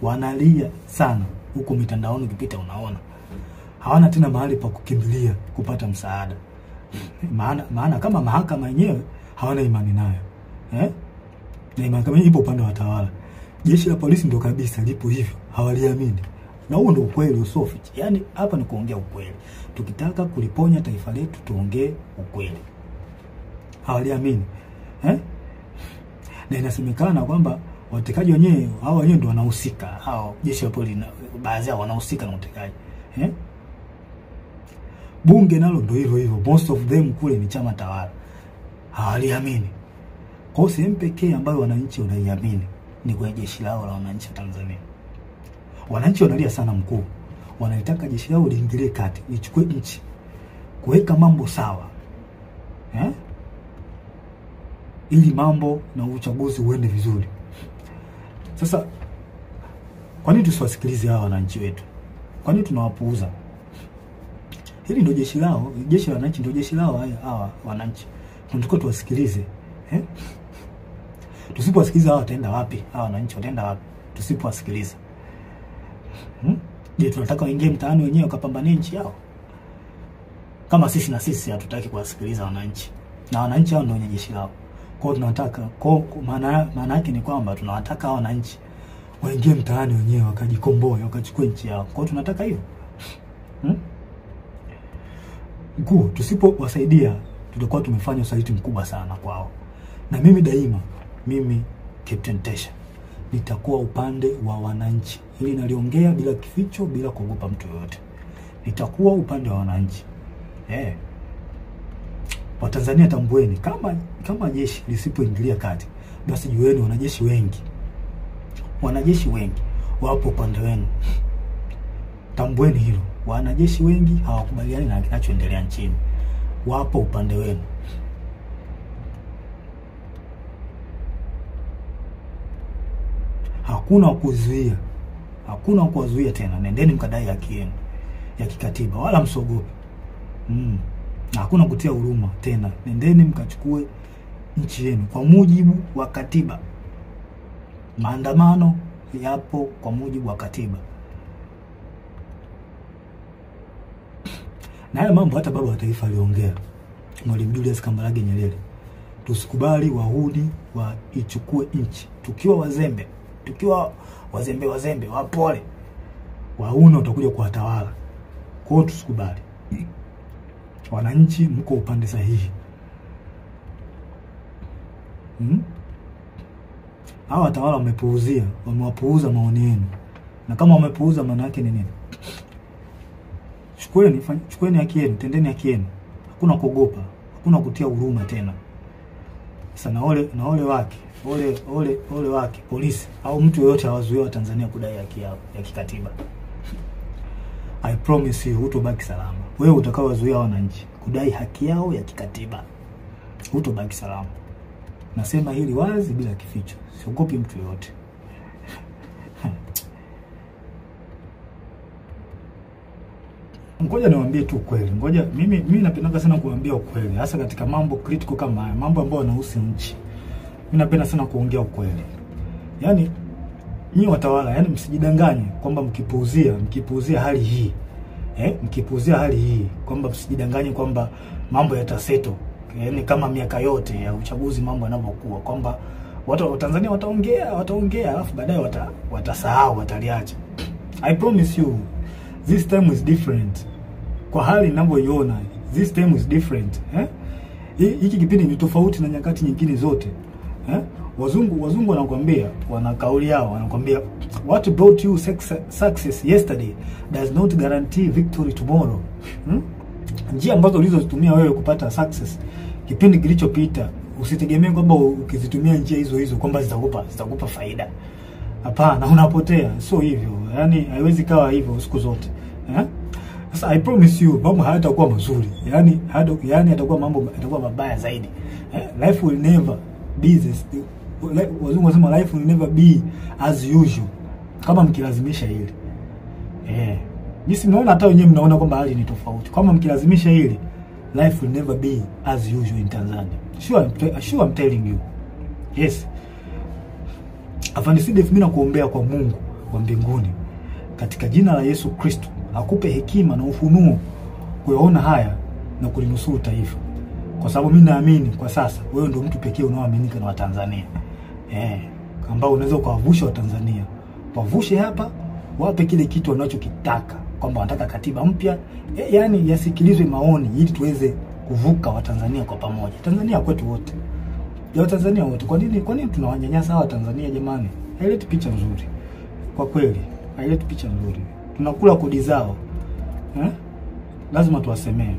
Wanalia sana. Huko mitandaoni ukipita unaona. Hawana tena mahali pa kukimbilia kupata msaada. Maana kama mahakama yenyewe hawana imani nayo. Na mahakama ipo upande wa tawala. Jeshi la polisi ndio kabisa lipo hivyo, hawaliamini. Na huo ndio ukweli usofichi. Yaani hapa ni kuongea ukweli. Tukitaka kuliponya taifa letu tuongee ukweli. Hawaliamini. Na inasemekana kwamba watekaji wenyewe hao wenyewe ndio wanahusika. Hao jeshi la polisi baadhi yao wanahusika na utekaji. Bunge nalo ndio hivyo. Most of them kule ni chama tawala. Hawaliamini. Kwa sehemu pekee ambayo wananchi wanaiamini ni kwa jeshi lao la wananchi wa Tanzania. Wananchi wanalia sana mkuu. Wanataka jeshi lao liingilie kati, lichukue nchi, kuweka mambo sawa. Ili mambo na uchaguzi uende vizuri. Sasa kwa nini tusiwasikilize hawa wananchi wetu? Kwa nini tunawapuuza? Hili ndio jeshi lao, jeshi la wananchi ndio jeshi lao hawa wananchi. Tunataka tuwasikilize. Tusipowasikiliza hawa wataenda wapi? Hawa wananchi wataenda wapi tusipowasikiliza? Je, tunataka waingie mtaani wenyewe wakapambanie nchi yao? Kama sisi hatutaki kuwasikiliza wananchi. Na wananchi hao ndio wenye jeshi lao. Kwa hiyo tunataka maana yake ni kwamba tunawataka hao wananchi waingie mtaani wenyewe wakajikomboe, wakachukue nchi yao. Kwa hiyo tunataka hivyo. Mkuu, tusipowasaidia tutakuwa tumefanya usaliti mkubwa sana kwao. Na mimi daima, mimi Captain Tesha, nitakuwa upande wa wananchi. Hili naliongea bila kificho, bila kuogopa mtu yoyote. Nitakuwa upande wa wananchi. Watanzania tambueni, kama jeshi lisipoingilia kati, basi jueni wanajeshi wengi wapo upande wenu. Tambueni hilo. Wanajeshi wengi hawakubaliani na kinachoendelea nchini. Wapo upande wenu. Hakuna kuzuia. Hakuna kuwazuia tena. Nendeni mkadai haki yenu ya kikatiba, wala msogope. Na hakuna kutia huruma tena. Nendeni mkachukue nchi yenu kwa mujibu wa katiba. Maandamano yapo kwa mujibu wa katiba. Na haya mambo hata baba wa taifa aliongea, Mwalimu Julius Kambarage Nyerere. Tusikubali wahuni waichukue nchi. Tukiwa wazembe, wapole, wahuni watakuja kuwatawala. Kwa hiyo tusikubali. Wananchi mko upande sahihi. Hawa watawala wamewapuuza maoni yenu. Na kama wamepuuza, maana yake ni nini? Chukueni haki yenu, tendeni haki yenu. Hakuna kuogopa, hakuna kutia huruma tena. Sasa na ole wake polisi au mtu yoyote hawazuia Tanzania kudai haki yao ya kikatiba. I promise you hutobaki salama. Wewe utakaowazuia wananchi kudai haki yao ya kikatiba, hutobaki salama. Nasema hili wazi bila kificho. Siogopi mtu yoyote. Ngoja niwaambie tu ukweli. Mimi napenda sana kuambia ukweli, hasa katika mambo critical kama haya, mambo ambayo yanahusu nchi. Mimi napenda sana kuongea ukweli. Yaani nyinyi watawala, msijidanganye kwamba mkipuuzia hali hii. Mkipuuzia hali hii kwamba msijidanganye kwamba mambo yataseto. Kama miaka yote ya uchaguzi mambo yanavyokuwa, kwamba watu wa Tanzania wataongea alafu baadaye watasahau, wataliacha. I promise you this time is different. Kwa hali ninavyoiona, this time is different. Hiki kipindi ni tofauti na nyakati nyingine zote. Wazungu wanakuambia, wana kauli yao, wanakuambia what brought you success yesterday does not guarantee victory tomorrow. Njia ambazo ulizozitumia wewe kupata success kipindi kilichopita, usitegemee kwamba ukizitumia njia hizo kwamba zitakupa faida. Hapana, unapotea. Sio hivyo. Haiwezi kawa hivyo siku zote. Sasa I promise you mambo hayatakuwa mazuri. Yatakuwa mabaya zaidi. Life will never be this. Wazungu wanasema life will never be as usual kama mkilazimisha hili. Jinsi mnaona hata wenyewe mnaona kwamba hali ni tofauti. Kama mkilazimisha hili, life will never be as usual in Tanzania. Sure I'm telling you. Yes. Afande Sidef, mimi nakuombea kwa Mungu wa mbinguni katika jina la Yesu Kristo akupe hekima na ufunuo kuyaona haya na kulinusuru taifa. Kwa sababu mimi naamini kwa sasa wewe ndio mtu pekee unaoaminika na Watanzania. Ambao unaweza kuwavusha Watanzania. Wavushe hapa, wape kile kitu wanachokitaka, kwamba wanataka katiba mpya. Yasikilizwe maoni ili tuweze kuvuka Watanzania kwa pamoja. Tanzania kwetu wote. Ya Watanzania wote. Kwa nini tunawanyanyasa hawa Tanzania jamani? Haileti picha nzuri. Kwa kweli, haileti picha nzuri. Tunakula kodi zao. Lazima tuwasemee.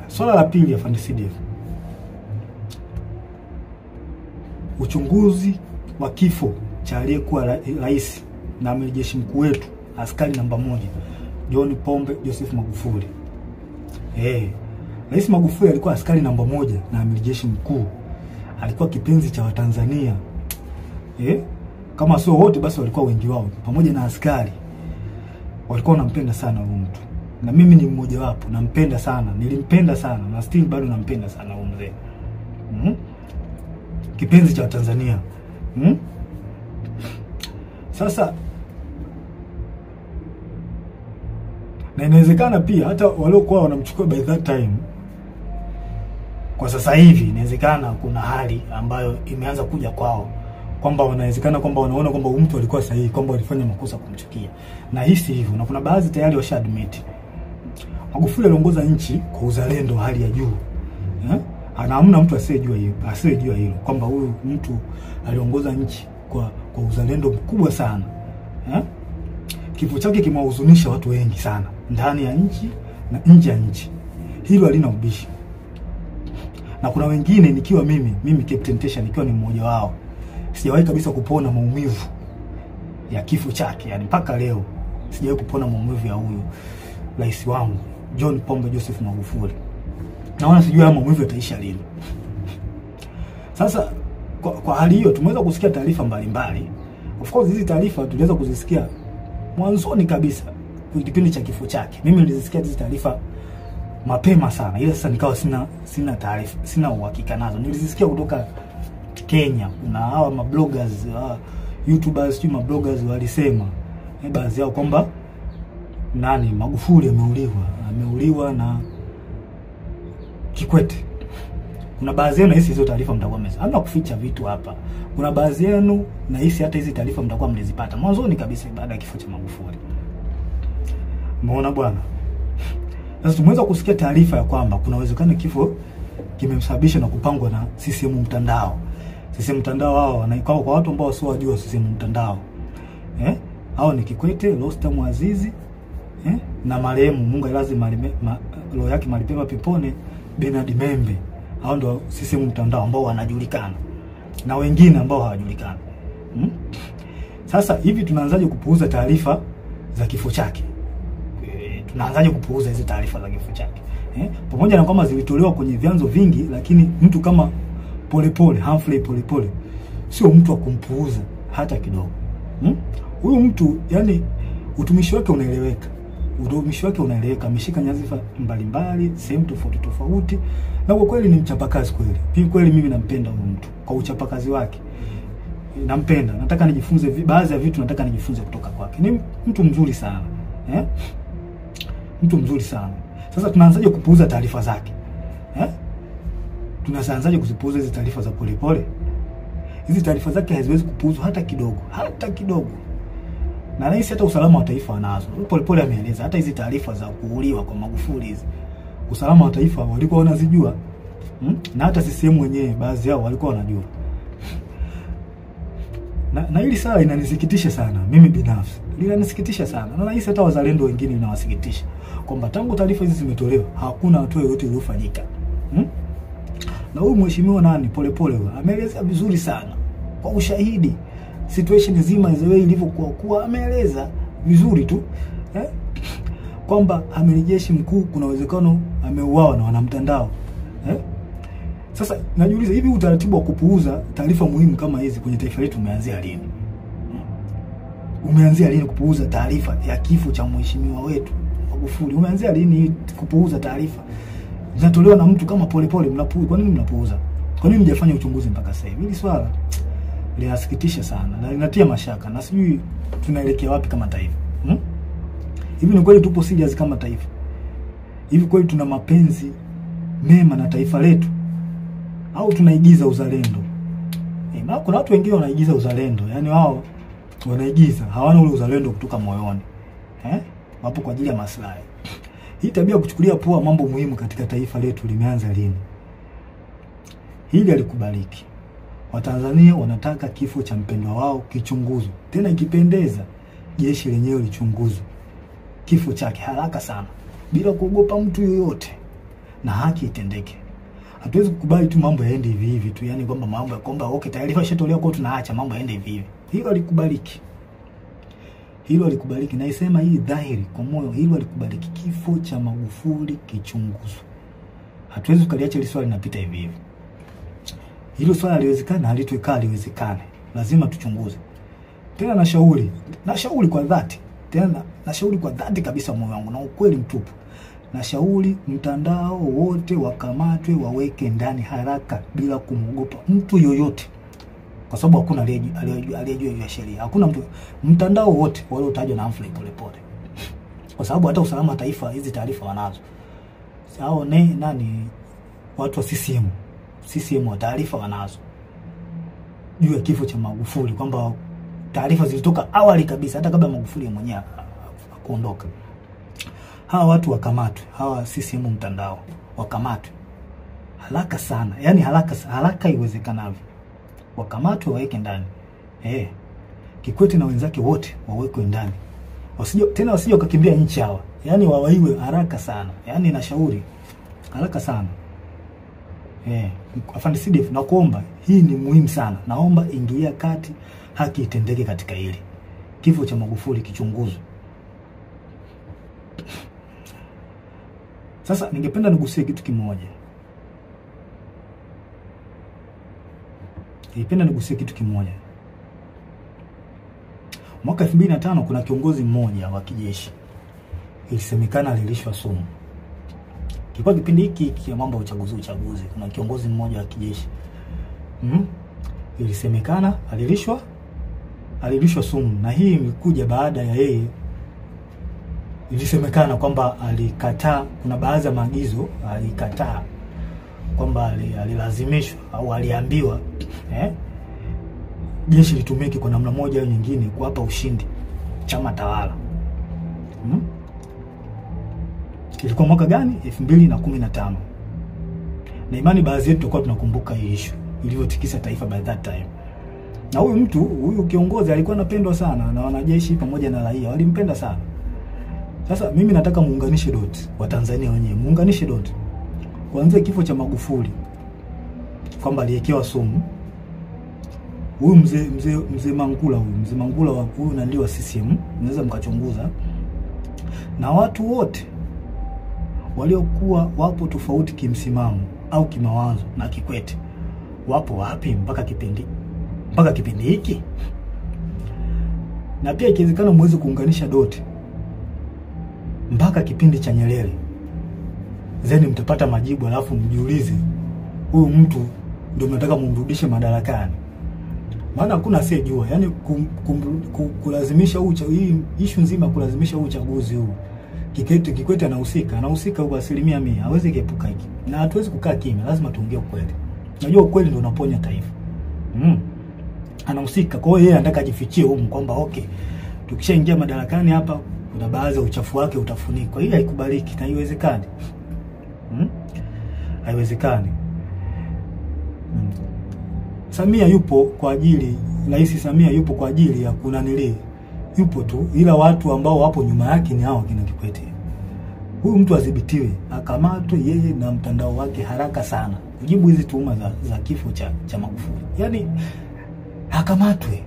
Swala la pili ya Afande Sidef. Uchunguzi wa kifo cha aliyekuwa rais na amiri jeshi mkuu wetu, askari namba 1, John Pombe Joseph Magufuli. Rais Magufuli alikuwa askari namba 1 na amiri jeshi mkuu. Alikuwa kipenzi cha Watanzania. Kama sio wote basi walikuwa wengi wao, pamoja na askari walikuwa wanampenda sana huyu mtu. na mimi ni mmoja wapo, nampenda sana, nilimpenda sana na still bado nampenda sana huyo mzee. Kipenzi cha Tanzania. Sasa na inawezekana pia hata waliokuwa wanamchukua by that time, kwa sasa hivi inawezekana kuna hali ambayo imeanza kuja kwao, kwamba wanawezekana kwamba wanaona kwamba mtu alikuwa sahihi, kwamba walifanya makosa kumchukia. Na hisi hivyo, na kuna baadhi tayari washa admit. Magufuli aliongoza nchi kwa uzalendo hali ya juu. Hamna mtu asiyejua hilo kwamba huyu mtu aliongoza nchi kwa uzalendo mkubwa sana. Kifo chake kimewahuzunisha watu wengi sana ndani ya nchi na nje ya nchi. Hilo halina ubishi. Na kuna wengine nikiwa mimi Captain Tesha nikiwa ni mmoja wao, sijawahi kabisa kupona maumivu ya kifo chake. Yani mpaka leo sijawahi kupona maumivu ya huyu rais wangu John Pombe Joseph Magufuli. Naona sijui kama maumivu yataisha lini. Sasa kwa hali hiyo tumeweza kusikia taarifa mbalimbali. Of course hizi taarifa tuliweza kuzisikia mwanzoni kabisa kipindi cha kifo chake. Mimi nilizisikia hizi taarifa mapema sana. Ila sasa nikawa sina taarifa, sina uhakika nazo. Nilizisikia kutoka Kenya. Kuna hawa mabloggers, YouTubers, mabloggers walisema baadhi yao kwamba Magufuli ameuliwa na Kikwete. Kuna baadhi yenu hisi hizo taarifa mtakuwa mmeza. Hamna kuficha vitu hapa. Kuna baadhi yenu na hisi hata hizi taarifa mtakuwa mlizipata mwanzoni kabisa baada ya kifo cha Magufuli. Umeona bwana? Sasa tumeweza kusikia taarifa ya kwamba kuna uwezekano kifo kimemsababisha na kupangwa na CCM mtandao. CCM mtandao hao wanaikao kwa watu ambao sio wajua CCM mtandao. Hao ni Kikwete, Rostam Azizi, na marehemu Mungu lazima roho yake malipema peponi Bernard Membe. Hao ndio CCM mtandao ambao wanajulikana. Na wengine ambao hawajulikana. Sasa hivi tunaanzaje kupuuza taarifa za kifo chake? Tunaanzaje kupuuza hizo taarifa za kifo chake? Pamoja na kwamba zilitolewa kwenye vyanzo vingi, lakini mtu kama Humphrey Polepole sio mtu wa kumpuuza hata kidogo. Huyu mtu yani utumishi wake unaeleweka. Ameshika nyadhifa mbalimbali, sehemu tofauti. Na kwa kweli ni mchapakazi kweli. Kweli mimi nampenda huyu mtu kwa uchapakazi wake. Nampenda. Nataka nijifunze baadhi ya vitu, nataka nijifunze kutoka kwake. Ni mtu mzuri sana. Mtu mzuri sana. Sasa tunaanzaje kupuuza taarifa zake? Tunaanzaje kuzipuuza hizo taarifa za Polepole? Hizi taarifa zake haziwezi kupuuzwa hata kidogo. Na rais hata usalama wa taifa wanazo. Polepole ameeleza hata hizi taarifa za kuuliwa kwa Magufuli hizi, usalama wa taifa walikuwa wanazijua. Na hata CCM wenyewe baadhi yao walikuwa wanajua. Na hili sala inanisikitisha sana mimi binafsi. Linanisikitisha sana. Na rais hata wazalendo wengine inawasikitisha kwamba tangu taarifa hizi zimetolewa hakuna hatua yoyote iliyofanyika. Na huyu mheshimiwa Polepole ameeleza vizuri sana kwa ushahidi situation nzima izewe ilivyokuwa ameeleza vizuri tu. Kwamba amiri jeshi mkuu kuna uwezekano ameuawa na wanamtandao. Sasa najiuliza hivi utaratibu wa kupuuza taarifa muhimu kama hizi kwenye taifa letu umeanzia lini? Umeanzia lini kupuuza taarifa ya kifo cha mheshimiwa wetu Magufuli? Umeanzia lini kupuuza taarifa zinatolewa na mtu kama Polepole? Mnapuuza. Kwa nini mnapuuza? Kwa nini mjafanya uchunguzi mpaka sasa hivi? Hili swala linasikitisha sana na linatia mashaka, na sijui tunaelekea wapi kama taifa. Hivi ni kweli tupo serious kama taifa? Hivi kweli tuna mapenzi mema na taifa letu au tunaigiza uzalendo? Na kuna watu wengine wanaigiza uzalendo, yani wao wanaigiza, hawana ule uzalendo kutoka moyoni. Wapo kwa ajili ya maslahi. Hii tabia kuchukulia poa mambo muhimu katika taifa letu limeanza lini? Hili alikubaliki. Watanzania wanataka kifo cha mpendwa wao kichunguzwe. Tena ikipendeza jeshi lenyewe lichunguzwe kifo chake haraka sana bila kuogopa mtu yoyote, na haki itendeke. Hatuwezi kukubali tu mambo yaende hivi hivi tu, yani kwamba mambo ya kwamba taarifa ishatolewa kwa tunaacha mambo yaende hivi hivi. Hilo alikubaliki. Na isema hii dhahiri kwa moyo, hilo alikubaliki. Kifo cha Magufuli kichunguzwe. Hatuwezi kukaliacha ile swali linapita hivi hivi. Hilo swala haliwezekana, haliwezekane. Lazima tuchunguze. Tena nashauri kwa dhati tena nashauri kwa dhati kabisa moyo wangu na ukweli mtupu. Nashauri mtandao wote wakamatwe, waweke ndani haraka bila kumwogopa mtu yoyote. Kwa sababu hakuna aliyejua hiyo sheria. Hakuna mtu, mtandao wote waliotajwa na Humphrey Polepole. Kwa sababu hata usalama wa taifa hizi taarifa wanazo. Hao nani watu wa CCM wa taarifa wanazo. Juu ya kifo cha Magufuli, kwamba taarifa zilitoka awali kabisa hata kabla Magufuli mwenyewe kuondoka. Hawa watu wakamatwe, hawa CCM mtandao wakamatwe haraka sana, yani haraka iwezekanavyo. Wakamatwe, waweke ndani. Kikwete na wenzake wote wawekwe ndani. Wasije wakakimbia nchi hawa. Yani wawaiwe haraka sana. Yani nashauri haraka sana. Afande CDF nakuomba, hii ni muhimu sana. Naomba ingilia kati, haki itendeke katika hili. Kifo cha Magufuli kichunguzwe. Sasa ningependa nigusie kitu kimoja. Mwaka 2005 kuna kiongozi mmoja wa kijeshi. Ilisemekana alilishwa sumu. Kilikuwa kipindi hiki ya mambo ya uchaguzi. Kuna kiongozi mmoja wa kijeshi. Ilisemekana alilishwa sumu, na hii imekuja baada ya yeye, ilisemekana kwamba alikataa, kuna baadhi ya maagizo alikataa, kwamba alilazimishwa au aliambiwa jeshi litumike kwa namna moja au nyingine kuwapa ushindi chama tawala. Ilikuwa mwaka gani? 2015. Na imani baadhi yetu tulikuwa tunakumbuka hii issue ilivyotikisa taifa by that time. Na huyu kiongozi alikuwa anapendwa sana na wanajeshi pamoja na raia, walimpenda sana. Sasa mimi nataka muunganishe dot, wa Tanzania wenyewe muunganishe dot. Kuanzia kifo cha Magufuli kwamba aliyekewa sumu. Huyu mzee Mangula huyu na ndio wa CCM, mnaweza mkachunguza. Na watu wote waliokuwa wapo tofauti kimsimamo au kimawazo na Kikwete wapo wapi mpaka kipindi hiki? Na pia ikiwezekana muweze kuunganisha dot mpaka kipindi cha Nyerere. Zeni mtapata majibu, alafu mjiulize huyu mtu ndio mnataka mumrudishe madarakani. Maana hakuna asiyejua, yani kulazimisha hii issue nzima, kulazimisha uchaguzi huu. Kikwete anahusika kwa 100%, hawezi kuepuka hiki. Na hatuwezi kukaa kimya, lazima tuongee ukweli. Unajua ukweli ndio unaponya taifa. Anahusika, kwa hiyo yeye anataka ajifichie huko kwamba tukishaingia madarakani hapa kuna baadhi ya uchafu wake utafunikwa. Hii haikubaliki na haiwezekani. Haiwezekani. Samia yupo kwa ajili, Rais Samia yupo kwa ajili ya kunanili. Yupo tu, ila watu ambao wapo nyuma yake ni hao kina Kikwete. Huyu mtu adhibitiwe, akamatwe yeye na mtandao wake haraka sana. Kujibu hizi tuhuma za kifo cha Magufuli. Yaani akamatwe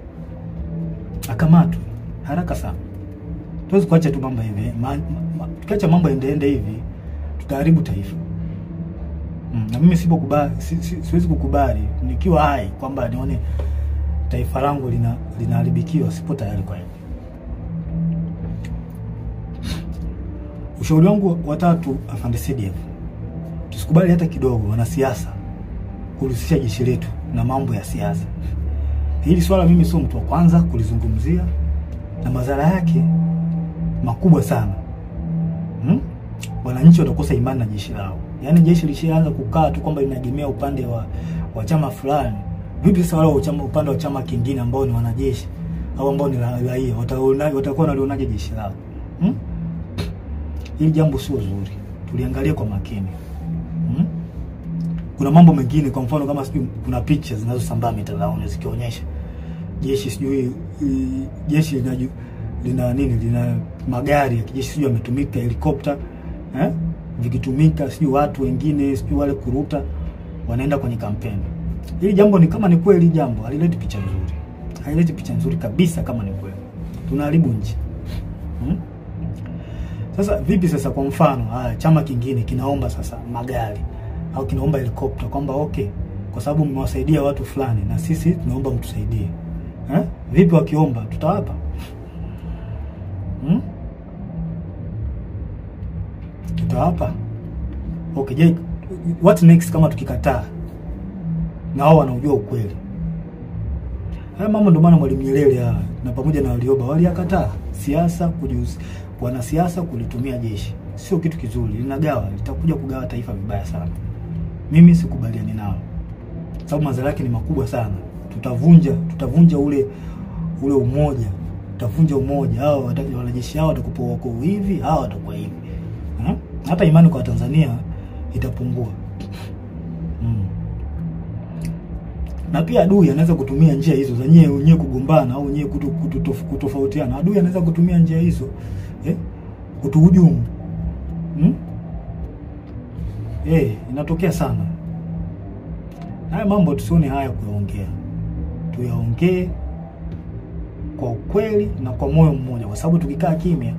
haraka sana. Tuwezi kuacha tu mambo hivi. Tukiacha mambo ende hivi tutaharibu taifa. Na mimi siwezi kukubali nikiwa hai kwamba nione taifa langu linaharibikiwa. Sipo tayari kwa hilo. Ushauri wangu wa tatu, Afande CDF, tusikubali hata kidogo wanasiasa kuhusisha jeshi letu na mambo ya siasa. Hili swala mimi sio mtu wa kwanza kulizungumzia, na madhara yake makubwa sana. Wananchi watakosa imani na jeshi lao. Yaani jeshi lishaanza kukaa tu kwamba linaegemea upande wa chama fulani. Vipi sasa wale upande wa chama kingine ambao ni wanajeshi au ambao ni raia watakuwa wanalionaje jeshi lao? Hili jambo sio zuri. Tuliangalia kwa makini. Kuna mambo mengine, kwa mfano kama kuna picha zinazosambaa mitandaoni zikionyesha jeshi lina magari ya kijeshi yametumika, helikopta vikitumika, watu wengine wale kuruta wanaenda kwenye kampeni. Hili jambo ni kama ni kweli, jambo halileti picha nzuri. Haileti picha nzuri kabisa kama ni kweli. Tunaharibu nchi. Sasa vipi sasa, kwa mfano chama kingine kinaomba sasa magari au kinaomba helikopta kwamba kwa sababu mmewasaidia watu fulani na sisi tunaomba mtusaidie. Vipi wakiomba tutawapa? tutawapa? Okay, je, what next kama tukikataa? Na wao wanaujua ukweli. Haya mambo ndio maana Mwalimu Nyerere na pamoja na Warioba waliyakataa siasa, wanasiasa kulitumia jeshi. Sio kitu kizuri, linagawa, litakuja kugawa taifa vibaya sana. Mimi sikubaliani nao. Sababu madhara yake ni makubwa sana. Tutavunja ule umoja. Tutavunja umoja. Hao wanajeshi hao watakuwa wako hivi, hao watakuwa hivi. Hata imani kwa Tanzania itapungua. Na pia adui anaweza kutumia njia hizo za nyewe kugombana au nyewe kutofautiana. Adui anaweza kutumia njia hizo kutuhujumu. Inatokea sana. Haya mambo tusione haya kuyaongea. Tuyaongee kwa ukweli na kwa moyo mmoja, kwa sababu tukikaa kimya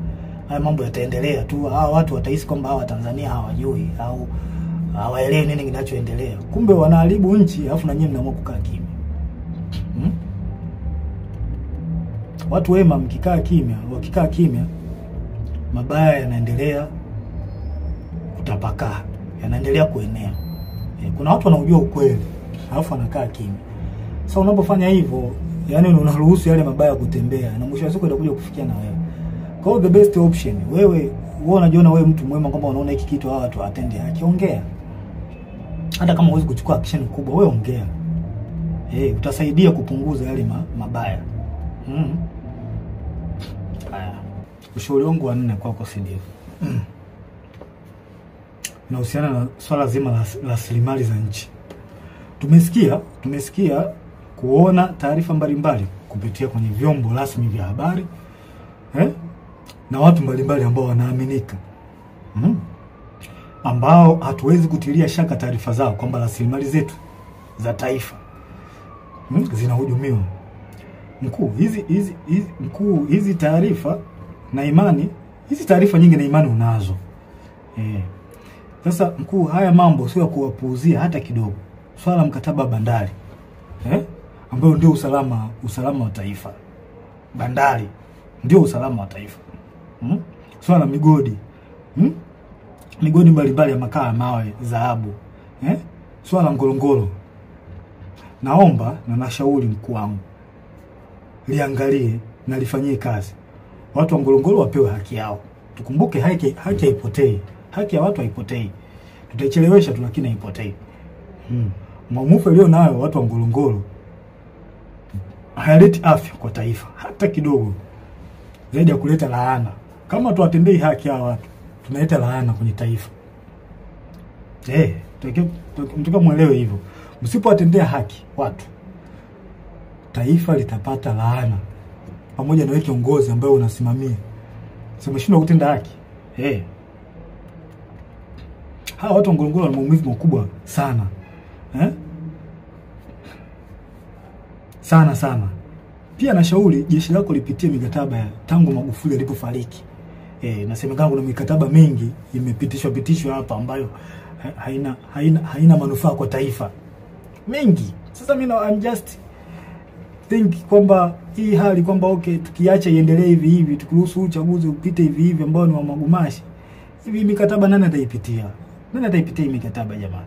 haya mambo yataendelea tu. Hawa watu watahisi kwamba hawa Tanzania hawajui au hawaelewi nini kinachoendelea. Kumbe wanaharibu nchi alafu na nyinyi mnaamua kukaa kimya. Watu wema wakikaa kimya, mabaya yanaendelea kutapakaa, yanaendelea kuenea. Kuna watu wanaojua ukweli alafu wanakaa kimya. Sasa unapofanya hivyo, yani unaruhusu yale mabaya kutembea na mwisho wa siku itakuja kufikia na wewe. Kwa hiyo the best option, wewe unajiona wewe mtu mwema kwamba unaona hiki kitu hawa watu atende haki, ongea. Hata kama huwezi kuchukua action kubwa, wewe ongea. Utasaidia kupunguza yale mabaya. Haya. Ushauri wangu wa 4 kwako CDF. Unahusiana na swala zima la rasilimali za nchi. Tumesikia kuona taarifa mbalimbali kupitia kwenye vyombo rasmi vya habari na watu mbalimbali ambao wanaaminika, ambao hatuwezi kutilia shaka taarifa zao kwamba rasilimali zetu za taifa zinahujumiwa. Hizi taarifa na imani, hizi taarifa nyingi na imani unazo. Sasa mkuu, haya mambo sio kuwapuuzia hata kidogo. Swala mkataba bandari ambao ndio usalama wa taifa. Bandari ndio usalama wa taifa. Swala migodi. Migodi mbalimbali ya makaa, mawe, dhahabu. Swala Ngorongoro. Naomba na nashauri mkuu wangu liangalie na lifanyie kazi. Watu wa Ngorongoro wapewe haki yao. Tukumbuke haki haipotei. Haki ya watu haipotei. Tutaichelewesha tu lakini haipotei. Maumivu leo nayo watu wa Ngorongoro hayaleti afya kwa taifa hata kidogo. Zaidi ya kuleta laana. Kama tuwatendei haki ya watu, tunaleta laana kwenye taifa. Mtaka muelewe hivyo. Msipowatendea haki watu, taifa litapata laana. Pamoja na wewe kiongozi ambaye unasimamia. Sio umeshindwa kutenda haki. Hawa watu wa Ngorongoro wana maumivu makubwa sana. Sana. Pia nashauri jeshi lako lipitie mikataba ya tangu Magufuli alipofariki. Nasemekana kuna mikataba mingi imepitishwa hapa ambayo haina manufaa kwa taifa. Mengi. Sasa mimi I'm just think kwamba hii hali kwamba tukiacha iendelee hivi tukiruhusu uchaguzi upite hivi ambao ni wa magumashi. Hivi mikataba nani ataipitia? Nani ataipitia hii mikataba jamani?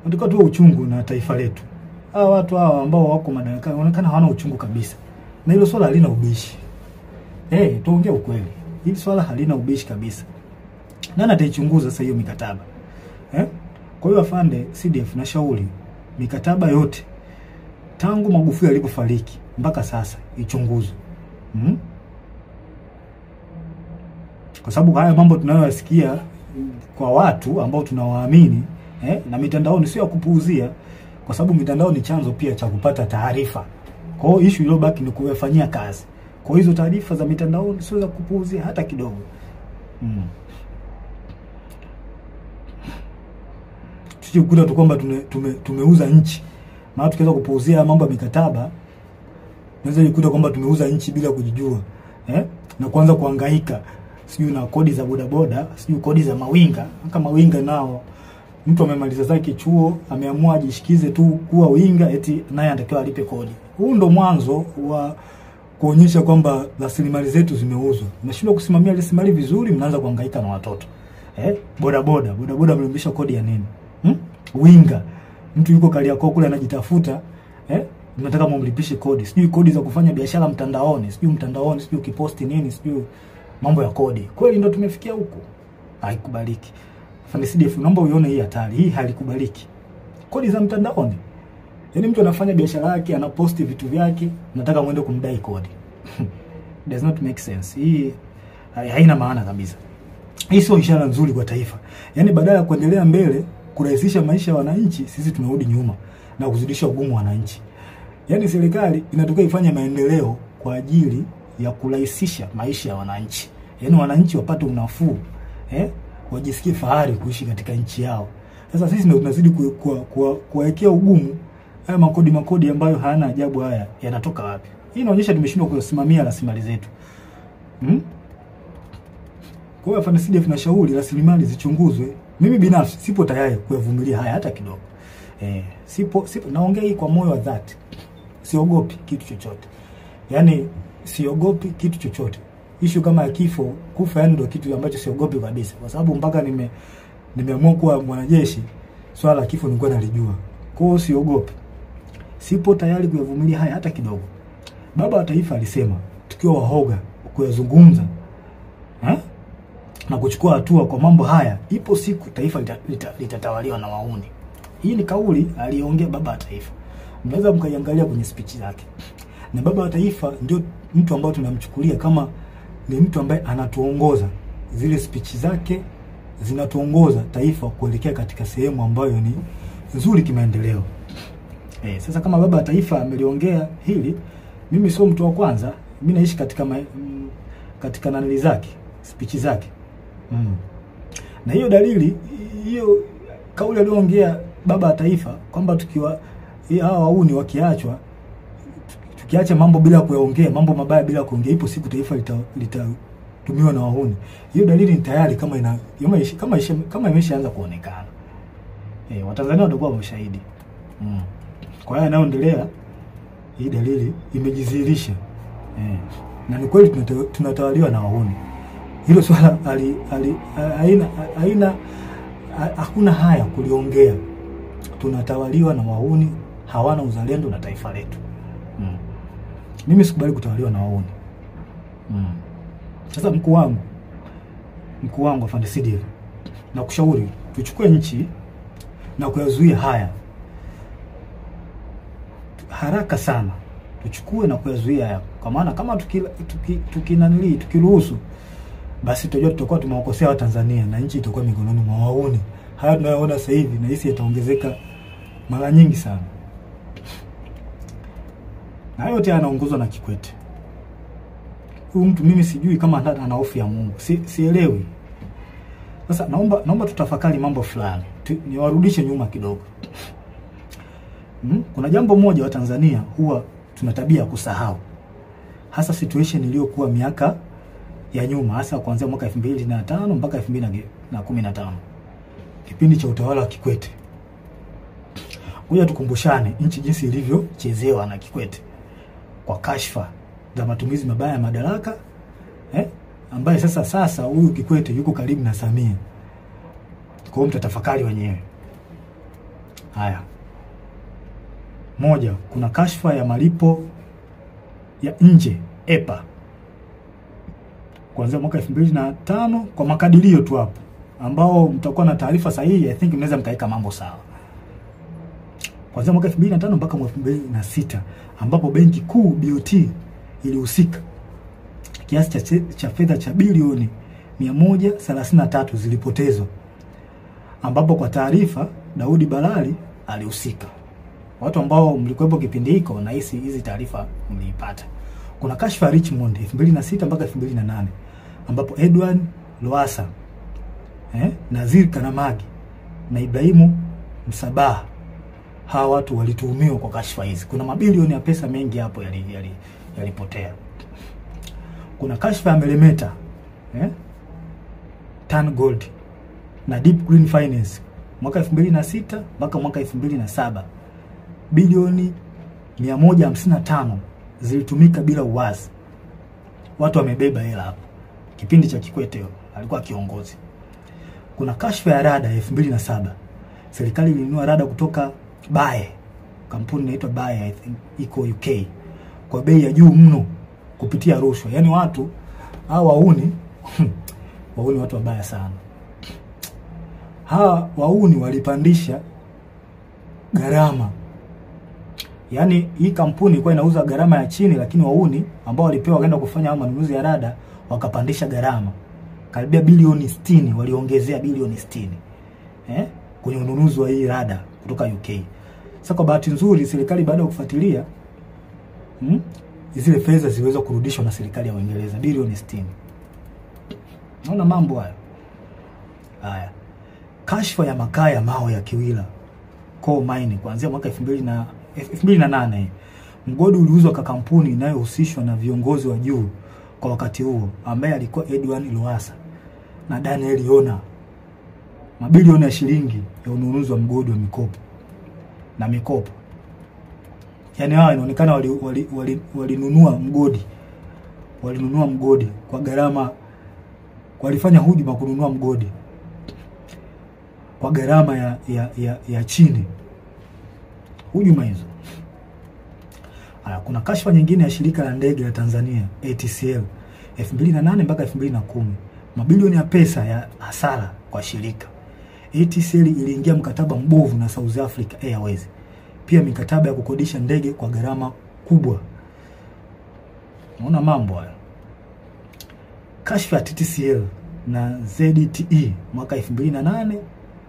Ndiko tu uchungu na taifa letu. Hawa watu hawa ambao wako madarakani wanaonekana hawana uchungu kabisa. Na hilo swala halina ubishi. Tuongee ukweli. Hili swala halina ubishi kabisa. Nani ataichunguza sasa hiyo mikataba? Kwa hiyo afande CDF na shauri mikataba yote tangu Magufuli alipofariki mpaka sasa ichunguzwe. Kwa sababu haya mambo tunayoyasikia kwa watu ambao tunawaamini na mitandaoni sio ya kupuuzia, kwa sababu mitandao ni chanzo pia cha kupata taarifa. Kwa hiyo issue iliyobaki ni kuyafanyia kazi. Kwa hizo taarifa za mitandaoni sio za kupuuzia hata kidogo. Tukikuta tu kwamba tumeuza nchi na watu kianza kupuuzia mambo ya mikataba, naweza nikuta kwamba tumeuza nchi bila kujijua. Na kuanza kuhangaika sijui na kodi za bodaboda, sijui kodi za mawinga. Kama mawinga nao mtu amemaliza zake chuo, ameamua ajishikize tu kuwa winga eti naye anatakiwa alipe kodi. Huu ndo mwanzo wa kuonyesha kwamba rasilimali zetu zimeuzwa. Mnashindwa kusimamia rasilimali vizuri, mnaanza kuhangaika na watoto. Boda mlimbisha kodi ya nini? Winga. Mtu yuko Kariakoo kule anajitafuta, mnataka mumlipishe kodi. Sijui kodi za kufanya biashara mtandaoni, sijui ukiposti nini, sijui mambo ya kodi. Kweli ndio tumefikia huko. Haikubaliki. Afande CDF, naomba uione hii hatari. Hii halikubaliki. Kodi za mtandaoni. Yaani mtu anafanya biashara yake, anaposti vitu vyake, nataka muende kumdai kodi. Does not make sense. Hii haina maana kabisa. Hii sio ishara nzuri kwa taifa. Yaani badala ya kuendelea mbele, kurahisisha maisha ya wananchi, sisi tunarudi nyuma na kuzidisha ugumu wa wananchi. Yaani serikali inataka ifanye maendeleo kwa ajili ya kurahisisha maisha ya wananchi. Yaani wananchi wapate unafuu, wajisikie fahari kuishi katika nchi yao. Sasa sisi ndio tunazidi kuwekea ugumu. Haya makodi ambayo hayana ajabu haya yanatoka wapi? Hii inaonyesha tumeshindwa kusimamia rasilimali zetu. Kwa hiyo Afande CDF tunashauri rasilimali zichunguzwe. Mimi binafsi sipo tayari kuyavumilia haya hata kidogo. Sipo naongea hii kwa moyo wa dhati. Siogopi kitu chochote. Yaani siogopi kitu chochote. Issue kama ya kifo, kufa ndio kitu ambacho siogopi kabisa. Kwa sababu mpaka nimeamua kuwa mwanajeshi, swala la kifo nilikuwa nalijua. Kwa hiyo siogopi. Sipo tayari kuyavumilia haya hata kidogo. Baba wa taifa alisema tukiwa wahoga kuyazungumza na kuchukua hatua kwa mambo haya, ipo siku taifa litatawaliwa na wauni. Hii ni kauli aliongea baba wa taifa. Mnaweza mkaiangalia kwenye speech zake. Na baba wa taifa ndio mtu ambaye tunamchukulia kama ni mtu ambaye anatuongoza. Zile speech zake zinatuongoza taifa kuelekea katika sehemu ambayo ni nzuri kimaendeleo. Sasa kama baba wa taifa ameliongea hili, mimi sio mtu wa kwanza. Mimi naishi katika nanili zake, speech zake. Na hiyo dalili, hiyo kauli aliyoongea baba wa taifa kwamba tukiwa hawa wauni wakiachwa, tukiacha mambo bila kuyaongea, mambo mabaya bila kuongea, ipo siku taifa litatumiwa na wauni. Hiyo dalili ni tayari kama imeshaanza kuonekana. Watanzania watakuwa washahidi. Kwa hiyo yanayoendelea, hii dalili imejidhihirisha. Na ni kweli tunatawaliwa na wauni. Hilo swala hakuna haya kuliongea. Tunatawaliwa na wauni, hawana uzalendo na taifa letu. Mimi sikubali kutawaliwa na wauni. Sasa mkuu wangu Afande CDF, na kushauri tuchukue nchi na kuyazuia haya haraka sana. Tuchukue na kuyazuia haya. Kwa maana kama tukiruhusu, basi tutajua tutakuwa tumewakosea Watanzania na nchi itakuwa mikononi mwa wauni. Haya tunayoona sasa hivi na hisi yataongezeka mara nyingi sana. Na yote anaongozwa na Kikwete. Huyu mtu mimi sijui kama ana hofu ya Mungu. Sielewi. Sasa naomba tutafakari mambo fulani. Niwarudishe nyuma kidogo. Kuna jambo moja wa Tanzania huwa tuna tabia ya kusahau. Hasa situation iliyokuwa miaka ya nyuma, hasa kuanzia mwaka 2005 mpaka 2015. Kipindi cha utawala wa Kikwete. Ngoja tukumbushane nchi jinsi ilivyochezewa na Kikwete kwa kashfa za matumizi mabaya ya madaraka, ambaye sasa huyu Kikwete yuko karibu na Samia. Kwa hiyo mtatafakari wenyewe. Haya. Moja, kuna kashfa ya malipo ya nje EPA. Kuanzia mwaka 2005 kwa makadirio tu hapo, ambao mtakuwa na taarifa sahihi, I think mnaweza mkaeka mambo sawa. Kuanzia mwaka 2005 mpaka mwaka 2006, ambapo benki kuu BOT ilihusika. Kiasi cha fedha cha bilioni 133 zilipotezwa. Ambapo kwa taarifa Daudi Balali alihusika. Watu ambao mlikuwepo kipindi hiko na hizi taarifa mliipata. Kuna kashfa Richmond 2006 mpaka 2008, ambapo Edward Lowassa, Nazir Kanamagi na Ibrahimu Msabaha, hawa watu walituhumiwa kwa kashfa hizi. Kuna mabilioni ya pesa mengi hapo yalipotea. Kuna kashfa ya Meremeta, Tan Gold na Deep Green Finance mwaka 2006 mpaka mwaka 2007. Bilioni 155 zilitumika bila uwazi. Watu wamebeba hela hapo. Kipindi cha Kikwete alikuwa kiongozi. Kuna kashfa ya rada 2007. Serikali ilinunua rada kutoka Bae. Kampuni inaitwa Bae, I think iko UK. Kwa bei ya juu mno kupitia rushwa. Yaani watu hao wauni wauni watu wabaya sana. Hawa wauni walipandisha gharama. Yaani hii kampuni ilikuwa inauza gharama ya chini, lakini wauni ambao walipewa kwenda kufanya manunuzi ya rada wakapandisha gharama. Karibia bilioni 60, waliongezea bilioni 60. Kwenye ununuzi wa hii rada kutoka UK. Sasa kwa bahati nzuri serikali baada ya kufuatilia zile fedha ziliweza kurudishwa na serikali ya Uingereza, bilioni 60. Naona mambo hayo. Haya. Kashfa ya makaa ya mawe ya Kiwila Coal Mine kuanzia mwaka 2008. Mgodi uliuzwa kwa kampuni inayohusishwa na viongozi wa juu kwa wakati huo ambaye alikuwa Edwin Lowassa na Daniel Yona. Mabilioni ya shilingi ya ununuzi wa mgodi wa mikopo. Yaani hawa inaonekana walinunua mgodi. Walinunua mgodi kwa gharama, walifanya hujuma kununua mgodi kwa gharama ya chini. Hujuma hizo. Kuna kashfa nyingine ya shirika la ndege la Tanzania ATCL 2008 mpaka 2010. Mabilioni ya pesa ya hasara kwa shirika. ATCL iliingia mkataba mbovu na South Africa Airways. Pia mikataba ya kukodisha ndege kwa gharama kubwa. Unaona mambo haya. Kashfa ya TTCL na ZTE mwaka 2008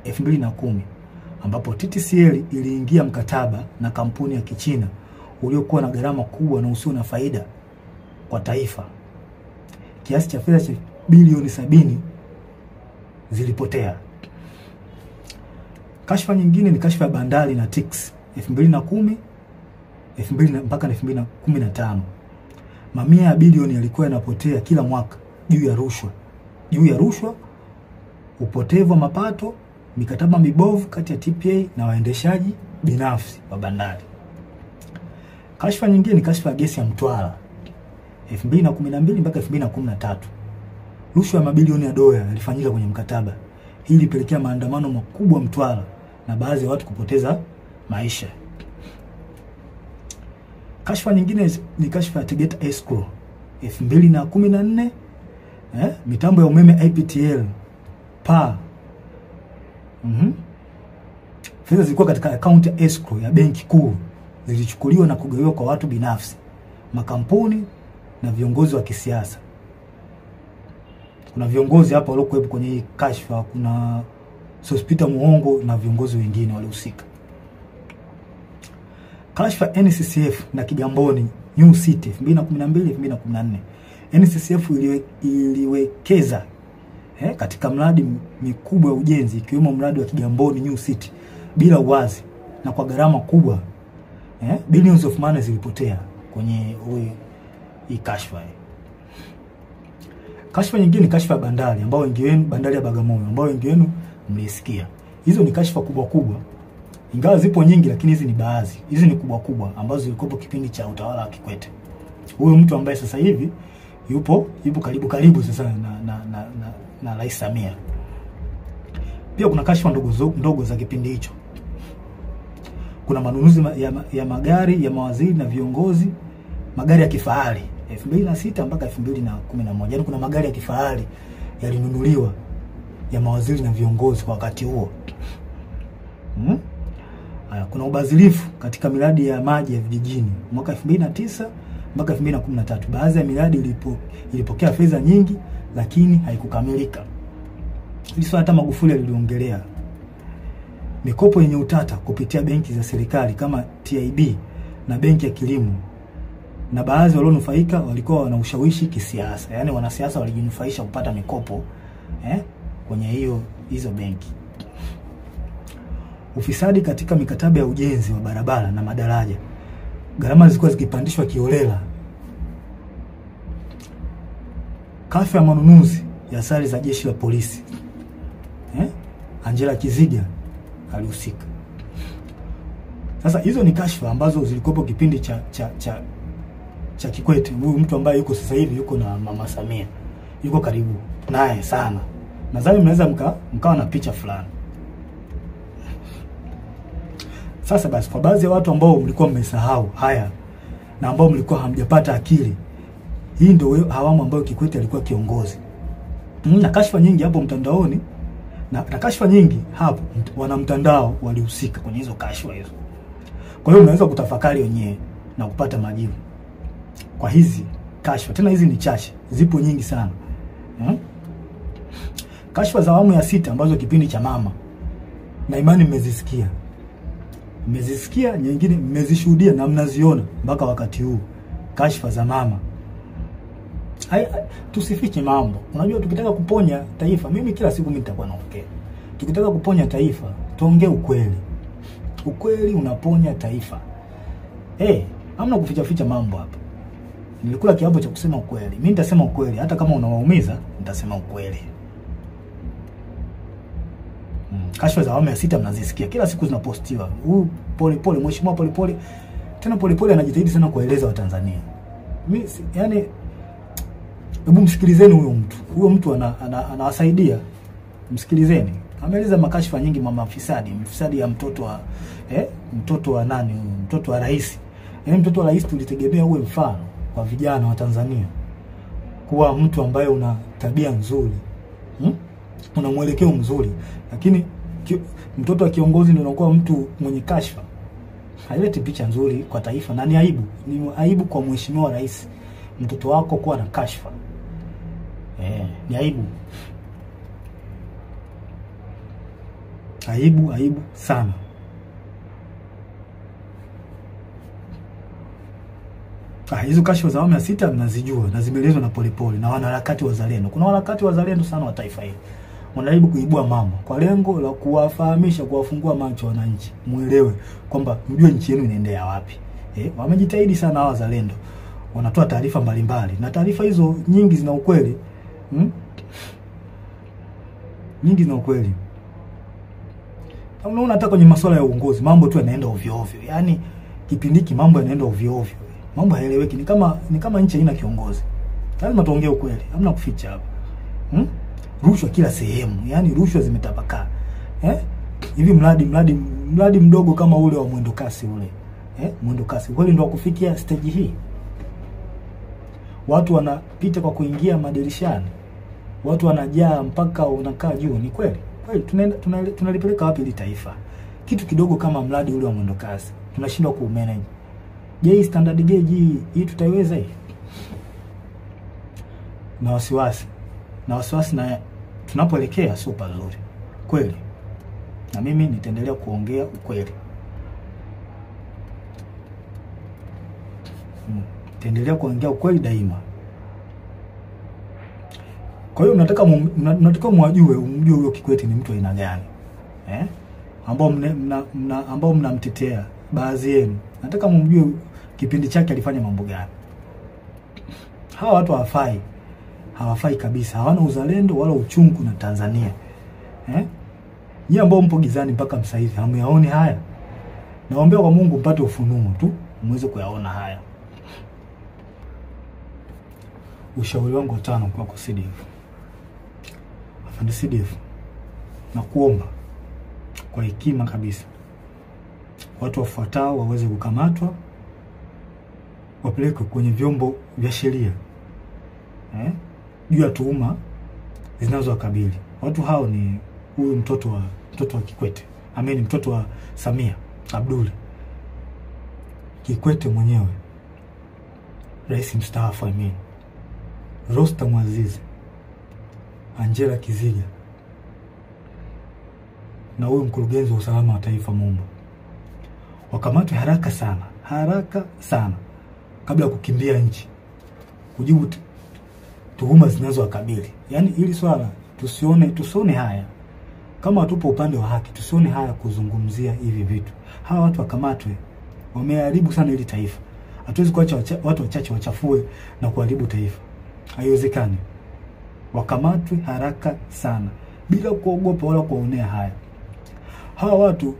2010 ambapo TTCL iliingia mkataba na kampuni ya Kichina uliokuwa na gharama kubwa na usio na faida kwa taifa. Kiasi cha fedha cha bilioni 70 zilipotea. Kashfa nyingine ni kashfa ya bandari na TICS 2010 mpaka 2015. Mamia ya bilioni yalikuwa yanapotea kila mwaka juu ya rushwa, upotevu wa mapato, mikataba mibovu kati ya TPA na waendeshaji binafsi wa bandari. Kashfa nyingine ni kashfa ya gesi ya Mtwara 2012 mpaka 2013. Rushwa ya mabilioni ya dola yalifanyika kwenye mkataba. Hii ilipelekea maandamano makubwa Mtwara na baadhi ya watu kupoteza maisha. Kashfa nyingine ni kashfa ya Tegeta Escrow 2014. Mitambo ya umeme IPTL PA. Fedha zilikuwa katika account ya escrow ya benki kuu zilichukuliwa na kugawiwa kwa watu binafsi, makampuni na viongozi wa kisiasa. Kuna viongozi hapa waliokuwepo kwenye hii kashfa, kuna Sospita Muongo na viongozi wengine walihusika. Kashfa NCCF na Kigamboni New City 2012-2014. NCCF iliwekeza katika mradi mikubwa ya ujenzi ikiwemo mradi wa Kigamboni New City bila uwazi na kwa gharama kubwa. Billions of money zilipotea kwenye hii kashfa. Kashfa nyingine ni kashfa ya bandari ambao wengi wenu, bandari ya Bagamoyo ambao wengi wenu mlisikia. Hizo ni kashfa kubwa. Ingawa zipo nyingi lakini hizi ni baadhi. Hizi ni kubwa ambazo zilikuwa kipindi cha utawala wa Kikwete. Huyo mtu ambaye sasa hivi yupo karibu sasa na Rais Samia. Pia kuna kashfa ndogo za kipindi hicho. Kuna manunuzi ya magari ya mawaziri na viongozi, magari ya kifahari 2006 mpaka 2011. Yaani kuna magari ya kifahari yalinunuliwa ya mawaziri na viongozi kwa wakati huo. Kuna ubadhirifu katika miradi ya maji ya vijijini mwaka 2009 mpaka 2013. Baadhi ya miradi ilipokea fedha nyingi lakini haikukamilika. Hizo hata Magufuli aliongelea. Mikopo yenye utata kupitia benki za serikali kama TIB na benki ya kilimo. Na baadhi walionufaika walikuwa wana ushawishi kisiasa. Yaani wanasiasa walijinufaisha kupata mikopo kwenye hizo benki. Ufisadi katika mikataba ya ujenzi wa barabara na madaraja. Gharama zilikuwa zikipandishwa kiholela. Kashfa ya manunuzi ya sare za jeshi la polisi. Angela Kiziga alihusika. Sasa hizo ni kashfa ambazo zilikuwa kipindi cha Kikwete, huyu mtu ambaye yuko sasa hivi yuko na Mama Samia, yuko karibu naye sana. Nadhani mnaweza mkawa na picha fulani. Sasa basi, kwa baadhi ya watu ambao mlikuwa mmesahau haya na ambao mlikuwa hamjapata akili, hii ndio awamu ambayo Kikwete alikuwa kiongozi. Na kashfa nyingi hapo mtandaoni, na kashfa nyingi hapo wana mtandao walihusika kwenye hizo kashfa hizo. Kwa hiyo unaweza kutafakari wenyewe na kupata majibu kwa hizi kashfa. Tena hizi ni chache, zipo nyingi sana. Kashfa za awamu ya 6 ambazo kipindi cha mama, na imani mmezisikia. Mmezisikia, nyingine mmezishuhudia na mnaziona mpaka wakati huu. Kashfa za mama. Tusifiche mambo. Unajua tukitaka kuponya taifa, mimi kila siku mimi nitakuwa naongea. Tukitaka kuponya taifa, tuongee ukweli. Ukweli unaponya taifa. Hamna kuficha mambo hapa. Nilikula kiapo cha kusema ukweli. Mimi nitasema ukweli hata kama unawaumiza, nitasema ukweli. Kashfa za awamu ya 6 mnazisikia. Kila siku zinapostiwa. Pole mheshimiwa pole. Tena pole anajitahidi sana kueleza Watanzania. Mimi yani, hebu msikilizeni huyo mtu. Huyo mtu anawasaidia. Msikilizeni. Ameeleza makashfa nyingi, mama mfisadi ya mtoto wa nani? Mtoto wa rais. Mtoto wa rais tulitegemea uwe mfano kwa vijana wa Tanzania. Kuwa mtu ambaye una tabia nzuri. Una mwelekeo mzuri. Lakini mtoto wa kiongozi ndio anakuwa mtu mwenye kashfa. Haileti picha nzuri kwa taifa, na ni aibu. Ni aibu kwa mheshimiwa rais mtoto wako kuwa na kashfa. Ni aibu. Aibu sana. Hizo kashfa za awamu ya 6 mnazijua na zimeelezwa na Polepole na wanaharakati wazalendo. Kuna wanaharakati wazalendo sana wa taifa hili. Wanajaribu kuibua mambo kwa lengo la kuwafahamisha, kuwafungua macho wananchi, muelewe kwamba mjue nchi yenu inaendea wapi. Wamejitahidi sana hawa wazalendo. Wanatoa taarifa mbalimbali na taarifa hizo nyingi zina ukweli. Nyingi zina ukweli. Unaona hata kwenye masuala ya uongozi mambo tu yanaenda ovyo ovyo. Yaani kipindi hiki mambo yanaenda ovyo ovyo. Mambo haeleweki, ni kama nchi haina kiongozi. Lazima tuongee ukweli, hamna kuficha hapa. Rushwa kila sehemu, yani rushwa zimetapakaa. Hivi mradi mdogo kama ule wa mwendo kasi ule. Mwendo kasi kweli ndio kufikia stage hii. Watu wanapita kwa kuingia madirishani. Watu wanajaa mpaka unakaa juu. Ni kweli? Kweli tunalipeleka wapi hili taifa? Kitu kidogo kama mradi ule wa mwendo kasi tunashindwa ku-manage. Je, standard gauge hii tutaiweza hii? Na wasiwasi na tunapoelekea sio pazuri. Kweli. Na mimi nitaendelea kuongea ukweli. Nitaendelea kuongea ukweli daima. Kwa hiyo mnataka umjue huyo Kikwete ni mtu aina gani. Ambao mnamtetea baadhi yenu. Nataka mumjue kipindi chake alifanya mambo gani. Hawa watu hawafai kabisa. Hawana uzalendo wala uchungu na Tanzania. Nyie ambao mpo gizani mpaka sasa hivi hamuyaoni haya. Naomba kwa Mungu mpate ufunuo tu muweze kuyaona haya. Ushauri wangu wa 5 kwa CDF. Afande CDF, na kuomba kwa hekima kabisa, watu wafuatao waweze kukamatwa, wapelekwe kwenye vyombo vya sheria juu ya tuhuma zinazowakabili. Watu hao ni huyu mtoto wa Kikwete, mtoto wa Samia Abdul Kikwete mwenyewe, rais mstaafu, Rostam Aziz, Angela Kiziga, na huyu mkurugenzi wa usalama wa taifa Mumba. Wakamatwe haraka sana kabla ya kukimbia nchi kujibu tuhuma zinazowakabili. Yaani ili swala tusione haya. Kama tupo upande wa haki, tusione haya kuzungumzia hivi vitu. Hawa watu wakamatwe. Wameharibu sana hili taifa. Hatuwezi kuacha watu wachache wachafue na kuharibu taifa. Haiwezekani. Wakamatwe haraka sana bila kuogopa wala kuonea haya. Hawa watu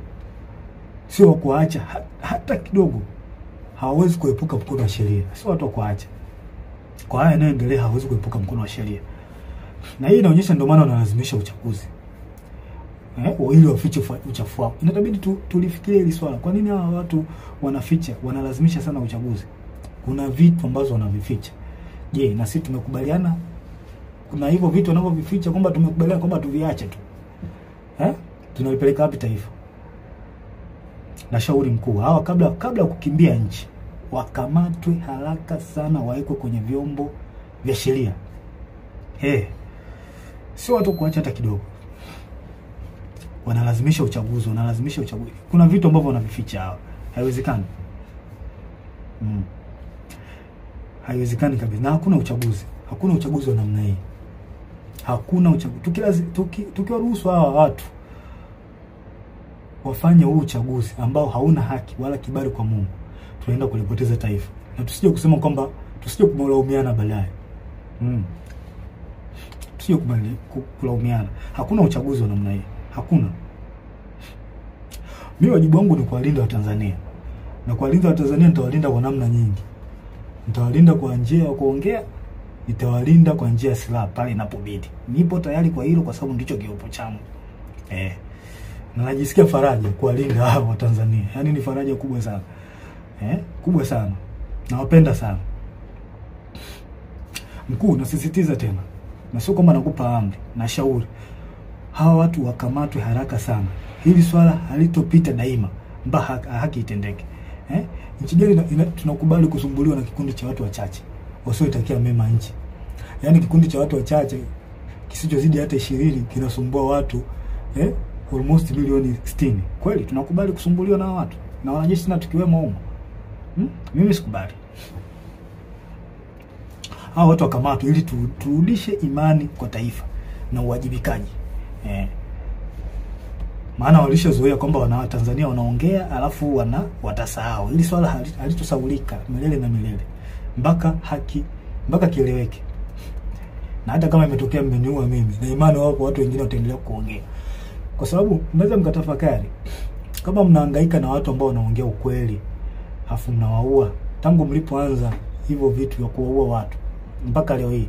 sio kuacha hata kidogo. hawawezi kuepuka mkono wa sheria. Sio watu kuacha. Kwa haya yanayoendelea hawawezi kuepuka mkono wa sheria. Na hii inaonyesha ndio maana wanalazimisha uchaguzi. Ili wafiche uchafu wao. Inatabidi tulifikirie hili swala. Kwa nini hawa watu wanaficha, wanalazimisha sana uchaguzi? Kuna vitu ambazo wanavificha. Je, na sisi tumekubaliana kuna hivyo vitu wanavyovificha kwamba tumekubaliana kwamba tuviache tu? Tunalipeleka wapi taifa? Na shauri mkuu, hawa kabla kukimbia nchi, wakamatwe haraka sana, waekwe kwenye vyombo vya sheria. Sio watu kuacha hata kidogo. Wanalazimisha uchaguzi, Kuna vitu ambavyo wanavificha hawa. Haiwezekani. Haiwezekani kabisa. Na hakuna uchaguzi. Hakuna uchaguzi wa namna hii. Hakuna uchaguzi. Tukiwaruhusu hawa watu wafanye huu uchaguzi ambao hauna haki wala kibali kwa Mungu, tunaenda kulipoteza taifa. Na tusije kusema kwamba tusije kumlaumiana baadaye. Tusije kulaumiana. Hakuna uchaguzi wa namna hii. Hakuna. Mimi wajibu wangu ni kuwalinda Watanzania. Na kuwalinda Watanzania nitawalinda kwa namna nyingi. Nitawalinda kwa njia ya kuongea, nitawalinda kwa njia ya silaha pale inapobidi. Nipo tayari kwa hilo kwa sababu ndicho kiopo changu. Na najisikia faraja kuwalinda hao Watanzania. Yaani ni faraja kubwa sana. Kubwa sana. Nawapenda sana. Mkuu, nasisitiza tena. Na sio kama nakupa amri, na shauri. Hawa watu wakamatwe haraka sana. Hili swala halitopita daima mpaka haki itendeke. Nchi gani tunakubali kusumbuliwa na kikundi cha watu wachache wasioitakia mema nchi? Yaani kikundi cha watu wachache kisichozidi hata 20 kinasumbua watu almost milioni 60. Kweli tunakubali kusumbuliwa na watu na wanajeshi na tukiwemo humo? Mimi sikubali. Hao watu wakamatwe ili turudishe imani kwa taifa na uwajibikaji. Maana walishazoea kwamba Watanzania wanaongea alafu watasahau. Hili swala halitosahaulika milele na milele. Mpaka kieleweke. Na hata kama imetokea mmeniua mimi, na imani wapo watu wengine wataendelea kuongea. Kwa sababu mnaweza mkatafakari, kama mnahangaika na watu ambao wanaongea ukweli, afu mnawaua tangu mlipoanza hivyo vitu vya kuwaua watu mpaka leo hii,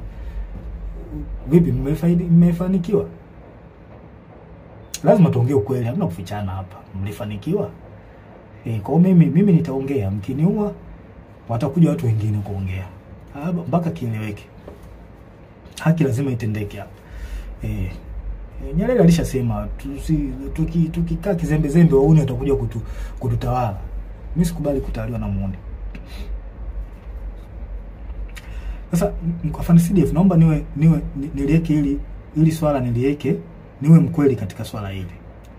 vipi mmefanikiwa? Lazima tuongee ukweli, hamna kufichana hapa. Mlifanikiwa? Kwa mimi nitaongea, mkiniua watakuja watu wengine kuongea. Mpaka kieleweke. Haki lazima itendeke hapa. Nyerere alishasema tukikaa kizembe wauni watakuja kututawala. Mimi sikubali kutawaliwa na muone. Sasa kwa CDF naomba niliweke ili swala niliweke, niwe mkweli katika swala hili.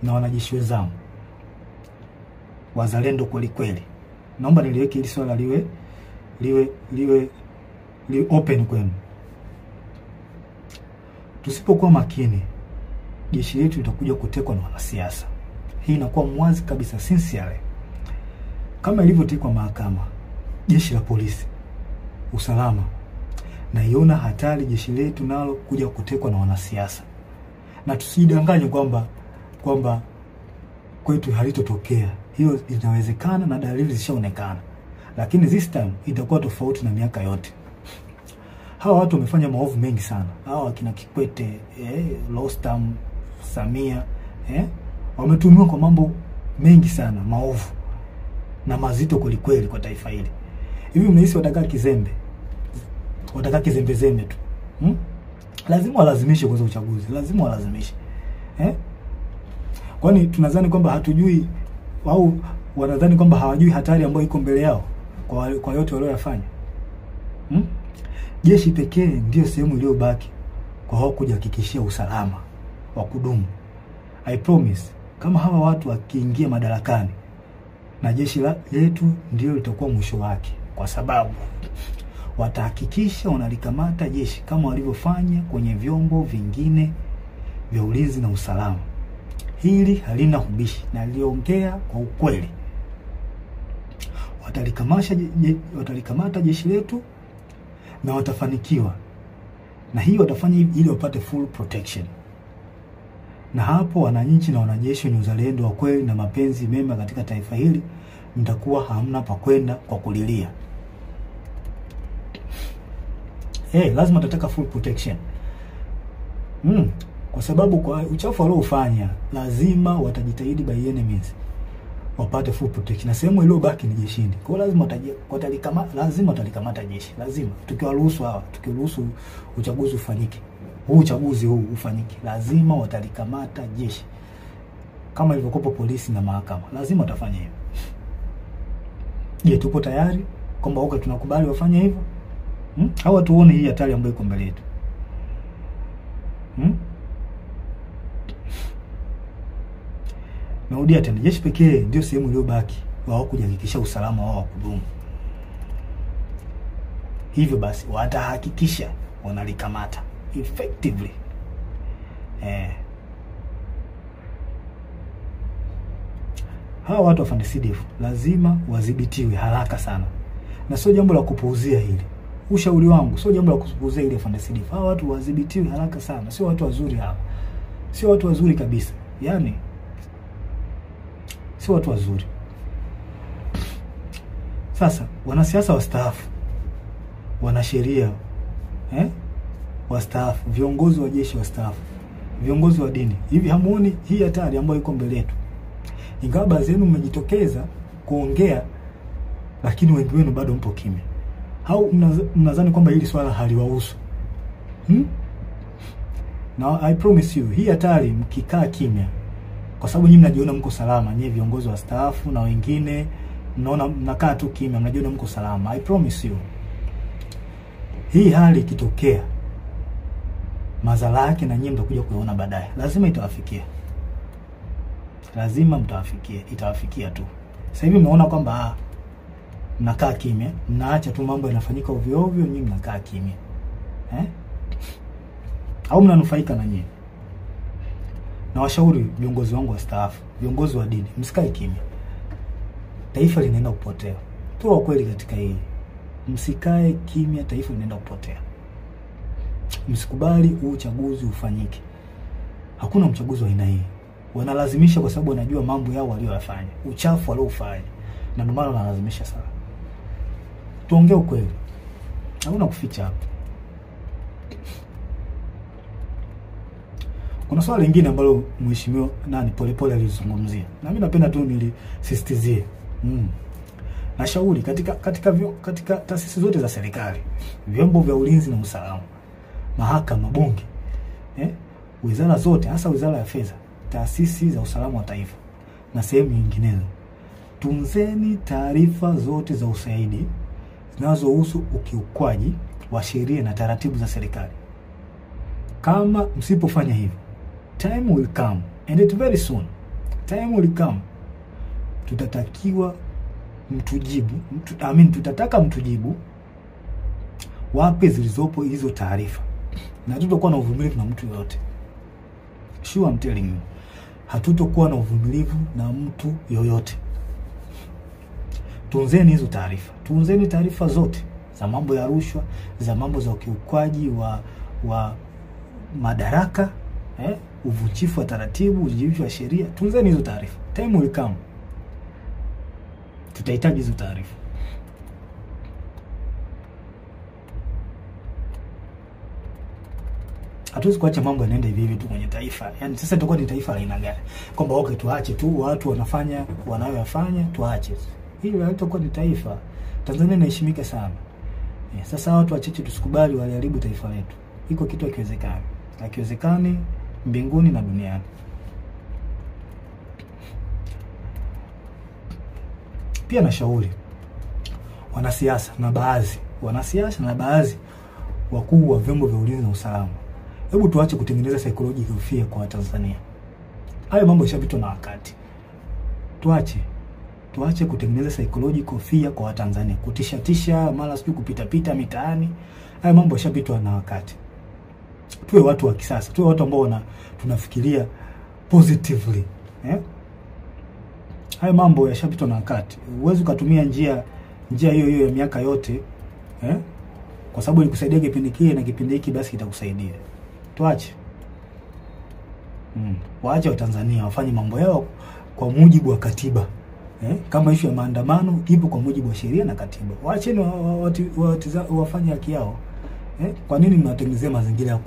Na wanajeshi wenzangu wazalendo kweli. Naomba niliweke ili swala liwe open kwenu. Tusipokuwa makini, jeshi letu litakuja kutekwa na wanasiasa. Hii inakuwa mwazi kabisa, sincerely. Kama ilivyotekwa mahakama, jeshi la polisi, usalama, na iona hatari jeshi letu nalo kuja kutekwa na wanasiasa. Na tusidanganye kwamba kwetu halitotokea. Hiyo inawezekana na dalili zishaonekana. Lakini this time itakuwa tofauti na miaka yote. Hawa watu wamefanya maovu mengi sana. Hawa kina Kikwete, Rostam, Samia, wametumiwa kwa mambo mengi sana, maovu na mazito kweli kwa taifa hili. Hivi mnahisi watakaa kizembe? Watakaa kizembe tu? Lazima walazimishe kwa uchaguzi. Lazima walazimishe. Kwani tunadhani kwamba hatujui au wanadhani kwamba hawajui hatari ambayo iko mbele yao kwa yote waliyofanya? Jeshi pekee ndio sehemu iliyobaki kwa hao kujihakikishia usalama wa kudumu. I promise, kama hawa watu wakiingia madarakani, na jeshi letu ndio litakuwa mwisho wake, kwa sababu watahakikisha wanalikamata jeshi kama walivyofanya kwenye vyombo vingine vya ulinzi na usalama. Hili halina ubishi na liongea kwa ukweli. Watalikamata jeshi letu na watafanikiwa. Na hii watafanya ili wapate full protection. Na hapo wananchi na wanajeshi ni uzalendo wa kweli na mapenzi mema katika taifa hili mtakuwa hamna pa kwenda kwa kulilia. Lazima tutataka full protection. Kwa sababu kwa uchafu waliofanya lazima watajitahidi by enemies wapate full protection. Na sehemu ile baki ni jeshini. Kwa hiyo lazima watalikamata jeshi. Lazima tukiruhusu uchaguzi ufanyike. Uchaguzi huu ufanyike. Lazima watalikamata jeshi. Kama ilivyokuwa polisi na mahakama. Lazima watafanya hivyo. Je, tupo tayari kwamba tunakubali wafanye hivyo? Hawa tuone hii hatari ambayo iko mbele yetu. Narudia tena, jeshi pekee ndio sehemu iliyobaki wao kujihakikisha usalama wao wa kudumu. Hivyo basi watahakikisha wanalikamata effectively. Hawa watu wa FANDC lazima wadhibitiwe haraka sana. Na sio jambo la kupuuzia hili. Ushauri wangu sio jambo la kupuuzia hili FANDC. Hawa watu wadhibitiwe haraka sana. Sio watu wazuri hawa. Sio watu wazuri kabisa. Yaani sio watu wazuri. Sasa wanasiasa wastaafu, wanasheria wastaafu, viongozi wa jeshi wastaafu, viongozi wa dini. Hivi hamuoni hii hatari ambayo iko mbele yetu? Ingawa baadhi yenu mmejitokeza kuongea, lakini wengi wenu bado mpo kimya. Au mnadhani kwamba hili swala haliwahusu? Now I promise you, hii hatari mkikaa kimya, kwa sababu nyinyi mnajiona mko salama, nyinyi viongozi wa staafu na wengine mnaona mnakaa tu kimya, mnajiona mko salama. I promise you, hii hali ikitokea, madhara yake na nyinyi mtakuja kuona baadaye. Lazima itawafikia. Lazima mtawafikia, itawafikia tu. Sasa hivi mnaona kwamba mnakaa kimya, mnaacha tu mambo yanafanyika ovyo ovyo, nyinyi mnakaa kimya. Au mnanufaika na nyinyi? Na washauri viongozi wangu wa staafu, viongozi wa dini, msikae kimya. Taifa linaenda kupotea. Tuwa kweli katika hili. Msikae kimya, taifa linaenda kupotea. Msikubali uchaguzi ufanyike. Hakuna mchaguzi wa aina hii. Wanalazimisha kwa sababu wanajua mambo yao waliyofanya, uchafu waliofanya. Na ndio maana wanalazimisha sana. Tuongee ukweli. Hakuna kuficha hapa. Kuna swali lingine ambalo mheshimiwa Polepole alizungumzia. Na mimi napenda tu nilisisitizie. Nashauri katika taasisi zote za serikali, vyombo vya ulinzi na usalama, mahakama, bunge, wizara zote, hasa wizara ya fedha, taasisi za usalama wa taifa na sehemu nyinginezo, tunzeni taarifa zote za ushahidi zinazohusu ukiukwaji wa sheria na taratibu za serikali. Kama msipofanya hivyo, time will come, and it very soon, time will come, tutatakiwa mtujibu, tutataka mtujibu wapi zilizopo hizo taarifa. Na tutakuwa na uvumilivu na mtu yoyote. Sure, I'm telling you. Hatutokuwa na uvumilivu na mtu yoyote. Tunzeni hizo taarifa. Tunzeni taarifa zote za mambo ya rushwa, za mambo za ukiukwaji wa madaraka, uvunjifu wa taratibu, uvunjifu wa sheria. Tunzeni hizo taarifa. Time will come, tutahitaji hizo taarifa. Hatuwezi kuacha mambo yanaenda hivi hivi tu kwenye taifa. Yaani sasa tutakuwa ni taifa la aina gani? Kwamba tuache tu watu wanafanya wanayoyafanya, tuache. Hili halitakuwa ni taifa. Tanzania inaheshimika sana. Sasa watu wachache tusikubali waliharibu taifa letu. Iko kitu hakiwezekani. Hakiwezekani mbinguni na duniani. Pia nashauri wanasiasa na baadhi wakuu wa vyombo vya ulinzi na usalama, hebu tuache kutengeneza psychological fear kwa Tanzania. Hayo mambo yashapitwa na wakati. Tuache kutengeneza psychological fear kwa Tanzania, kutisha mara sijui kupita mitaani. Hayo mambo yashapitwa na wakati. Tuwe watu wa kisasa, tuwe watu ambao tunafikiria positively. Hayo mambo yashapitwa na wakati. Uwezo kutumia njia hiyo ya miaka yote, kwa sababu ilikusaidia kipindi kile na kipindi hiki basi kitakusaidia. Tuache. Waache wa Tanzania wafanye mambo yao kwa mujibu wa katiba. Kama issue ya maandamano ipo kwa mujibu wa sheria na katiba. Waacheni wafanye haki yao. Kwa nini mnatengenezea mazingira ya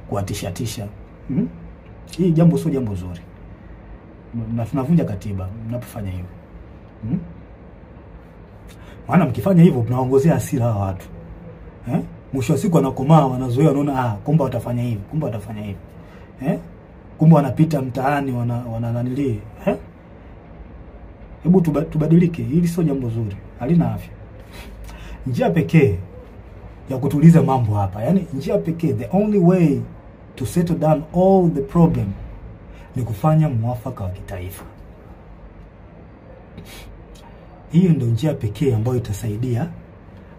kuwatishatisha? Hii jambo sio jambo zuri. Tunavunja katiba mnapofanya hivyo. Maana mkifanya hivyo mnaongozea hasira hawa watu. Mwisho wa siku wanakomaa, wanazoea, wanaona kumbe watafanya hivi, kumbe watafanya hivi. Kumbe wanapita mtaani wanananili. Hebu tubadilike, hili sio jambo zuri, halina afya. Njia pekee ya kutuliza mambo hapa, yani njia pekee, the only way to settle down all the problem ni kufanya mwafaka wa kitaifa. Hiyo ndio njia pekee ambayo itasaidia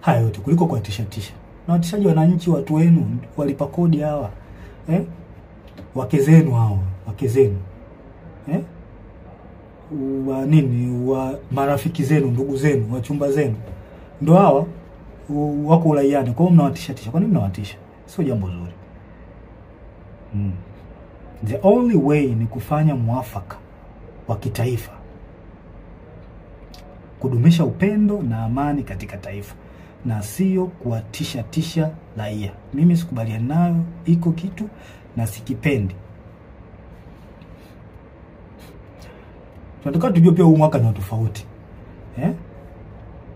haya yote kuliko kuwatishatisha. Na watishaji wananchi, watu wenu walipa kodi hawa. Wake zenu hawa, wake zenu. Wa marafiki zenu, ndugu zenu, wachumba zenu. Ndio hawa wako ulaiani. Kwa hiyo mnawatishatisha. Kwa nini mnawatisha? Sio jambo zuri. The only way ni kufanya mwafaka wa kitaifa. Kudumisha upendo na amani katika taifa, na sio kuwatisha raia. Mimi sikubaliani nayo, iko kitu na sikipendi. Tunataka tujue pia huu mwaka ni tofauti.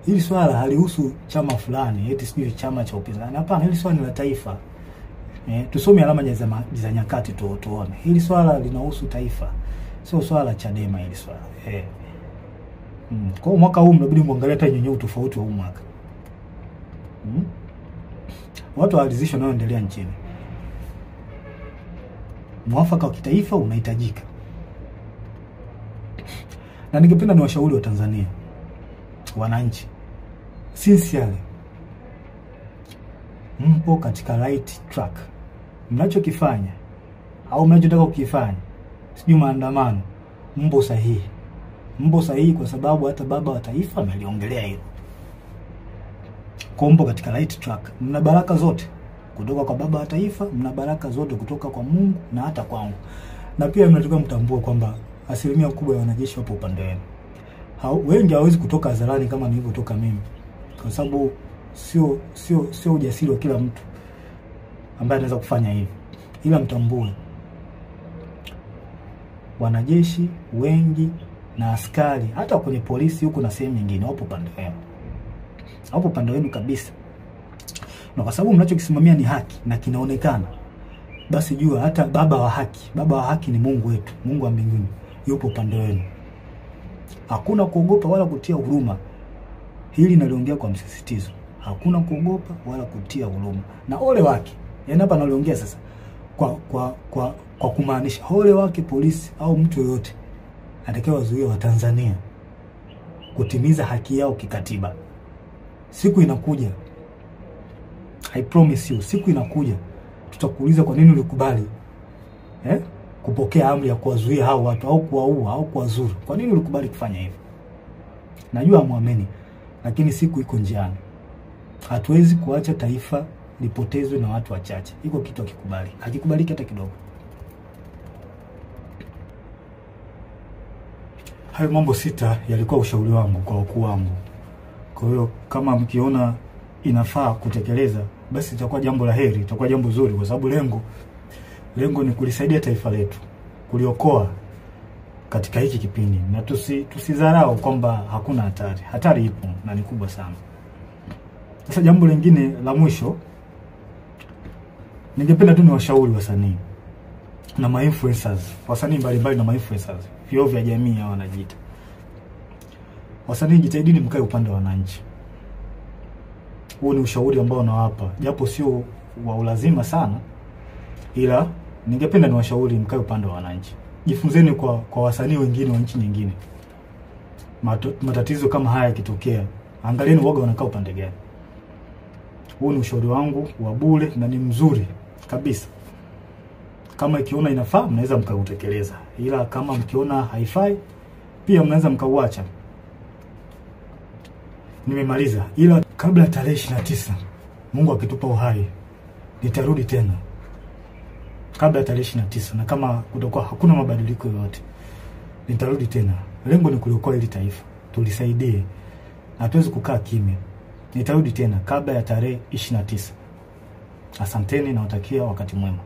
Hili swala halihusu chama fulani, eti sijui chama cha upinzani. Hapana, hili swala ni la taifa. Tusome alama za nyakati tuone. Hili swala linahusu taifa. Sio swala la Chadema hili swala. Kwa mwaka huu mnabidi muangalie hata nyenye tofauti wa huu mwaka. Watu waalizishwa nao endelea nchini. Mwafaka wa kitaifa unahitajika. Na ningependa niwashauri wa Tanzania, wananchi, sincerely, mpo katika right track. Mnachokifanya au mnachotaka kukifanya, sijui maandamano, mpo sahihi. Mpo sahihi kwa sababu hata baba wa taifa ameliongelea hilo. Mpo katika right track. Mna baraka zote kutoka kwa baba wa taifa, mna baraka zote kutoka kwa Mungu na hata kwangu. Na pia mnatakiwa mtambue kwamba asilimia kubwa ya wanajeshi wapo upande wenu. Wengi hawezi kutoka hadharani kama nilivyotoka mimi, kwa sababu sio ujasiri wa kila mtu ambaye anaweza kufanya hivi. Ila mtambue wanajeshi wengi na askari, hata kwenye polisi huko na sehemu nyingine, wapo upande wenu. Wapo upande wenu kabisa. Na kwa sababu mnachokisimamia ni haki na kinaonekana, basi jua hata baba wa haki ni Mungu wetu, Mungu wa mbinguni, yupo upande wenu. Hakuna kuogopa wala kutia huruma. Hili naliongea kwa msisitizo. Hakuna kuogopa wala kutia huruma. Na ole wake. Yaani hapa naliongea sasa kwa kumaanisha ole wake polisi au mtu yoyote atakayewazuia wa Tanzania kutimiza haki yao kikatiba. Siku inakuja, I promise you, siku inakuja tutakuuliza kwa nini ulikubali kupokea amri ya kuwazuia hao watu au kuwaua au kuwazuru. Kwa nini ulikubali kufanya hivyo? Najua muamini, lakini siku iko njiani. Hatuwezi kuacha taifa lipotezwe na watu wachache. Iko kitu hakikubali. Hakikubaliki hata kidogo. Hayo mambo 6 yalikuwa ushauri wangu kwa wakuu wangu. Kwa hiyo kama mkiona inafaa kutekeleza, basi itakuwa jambo la heri, itakuwa jambo zuri, kwa sababu lengo ni kulisaidia taifa letu, kuliokoa katika hiki kipindi. Na tusidharau kwamba hakuna hatari. Hatari ipo na ni kubwa sana. Sasa jambo lingine la mwisho, ningependa tu niwashauri wasanii na ma-influencers, wasanii mbalimbali na ma-influencers, vioo vya jamii hao wanajiita. Wasanii, jitahidini mkae upande wa wananchi. Huo ni ushauri ambao nawapa, japo sio wa ulazima sana, ila ningependa niwashauri mkae upande wa wananchi. Jifunzeni kwa wasanii wengine wa nchi nyingine. Matatizo kama haya yakitokea, angalieni woga wanakaa upande gani. Huo ni ushauri wangu wa bure na ni mzuri kabisa. Kama ikiona inafaa, mnaweza mkautekeleza. Ila kama mkiona haifai, pia mnaweza mkauacha. Nimemaliza. Ila kabla tarehe 29, Mungu akitupa uhai, nitarudi tena. Kabla tarehe 29, na kama kutakuwa hakuna mabadiliko yoyote, nitarudi tena. Lengo ni kuliokoa hili taifa. tulisaidie. Hatuwezi kukaa kimya. Nitarudi tena kabla ya tarehe 29. Asanteni na watakia wakati mwema.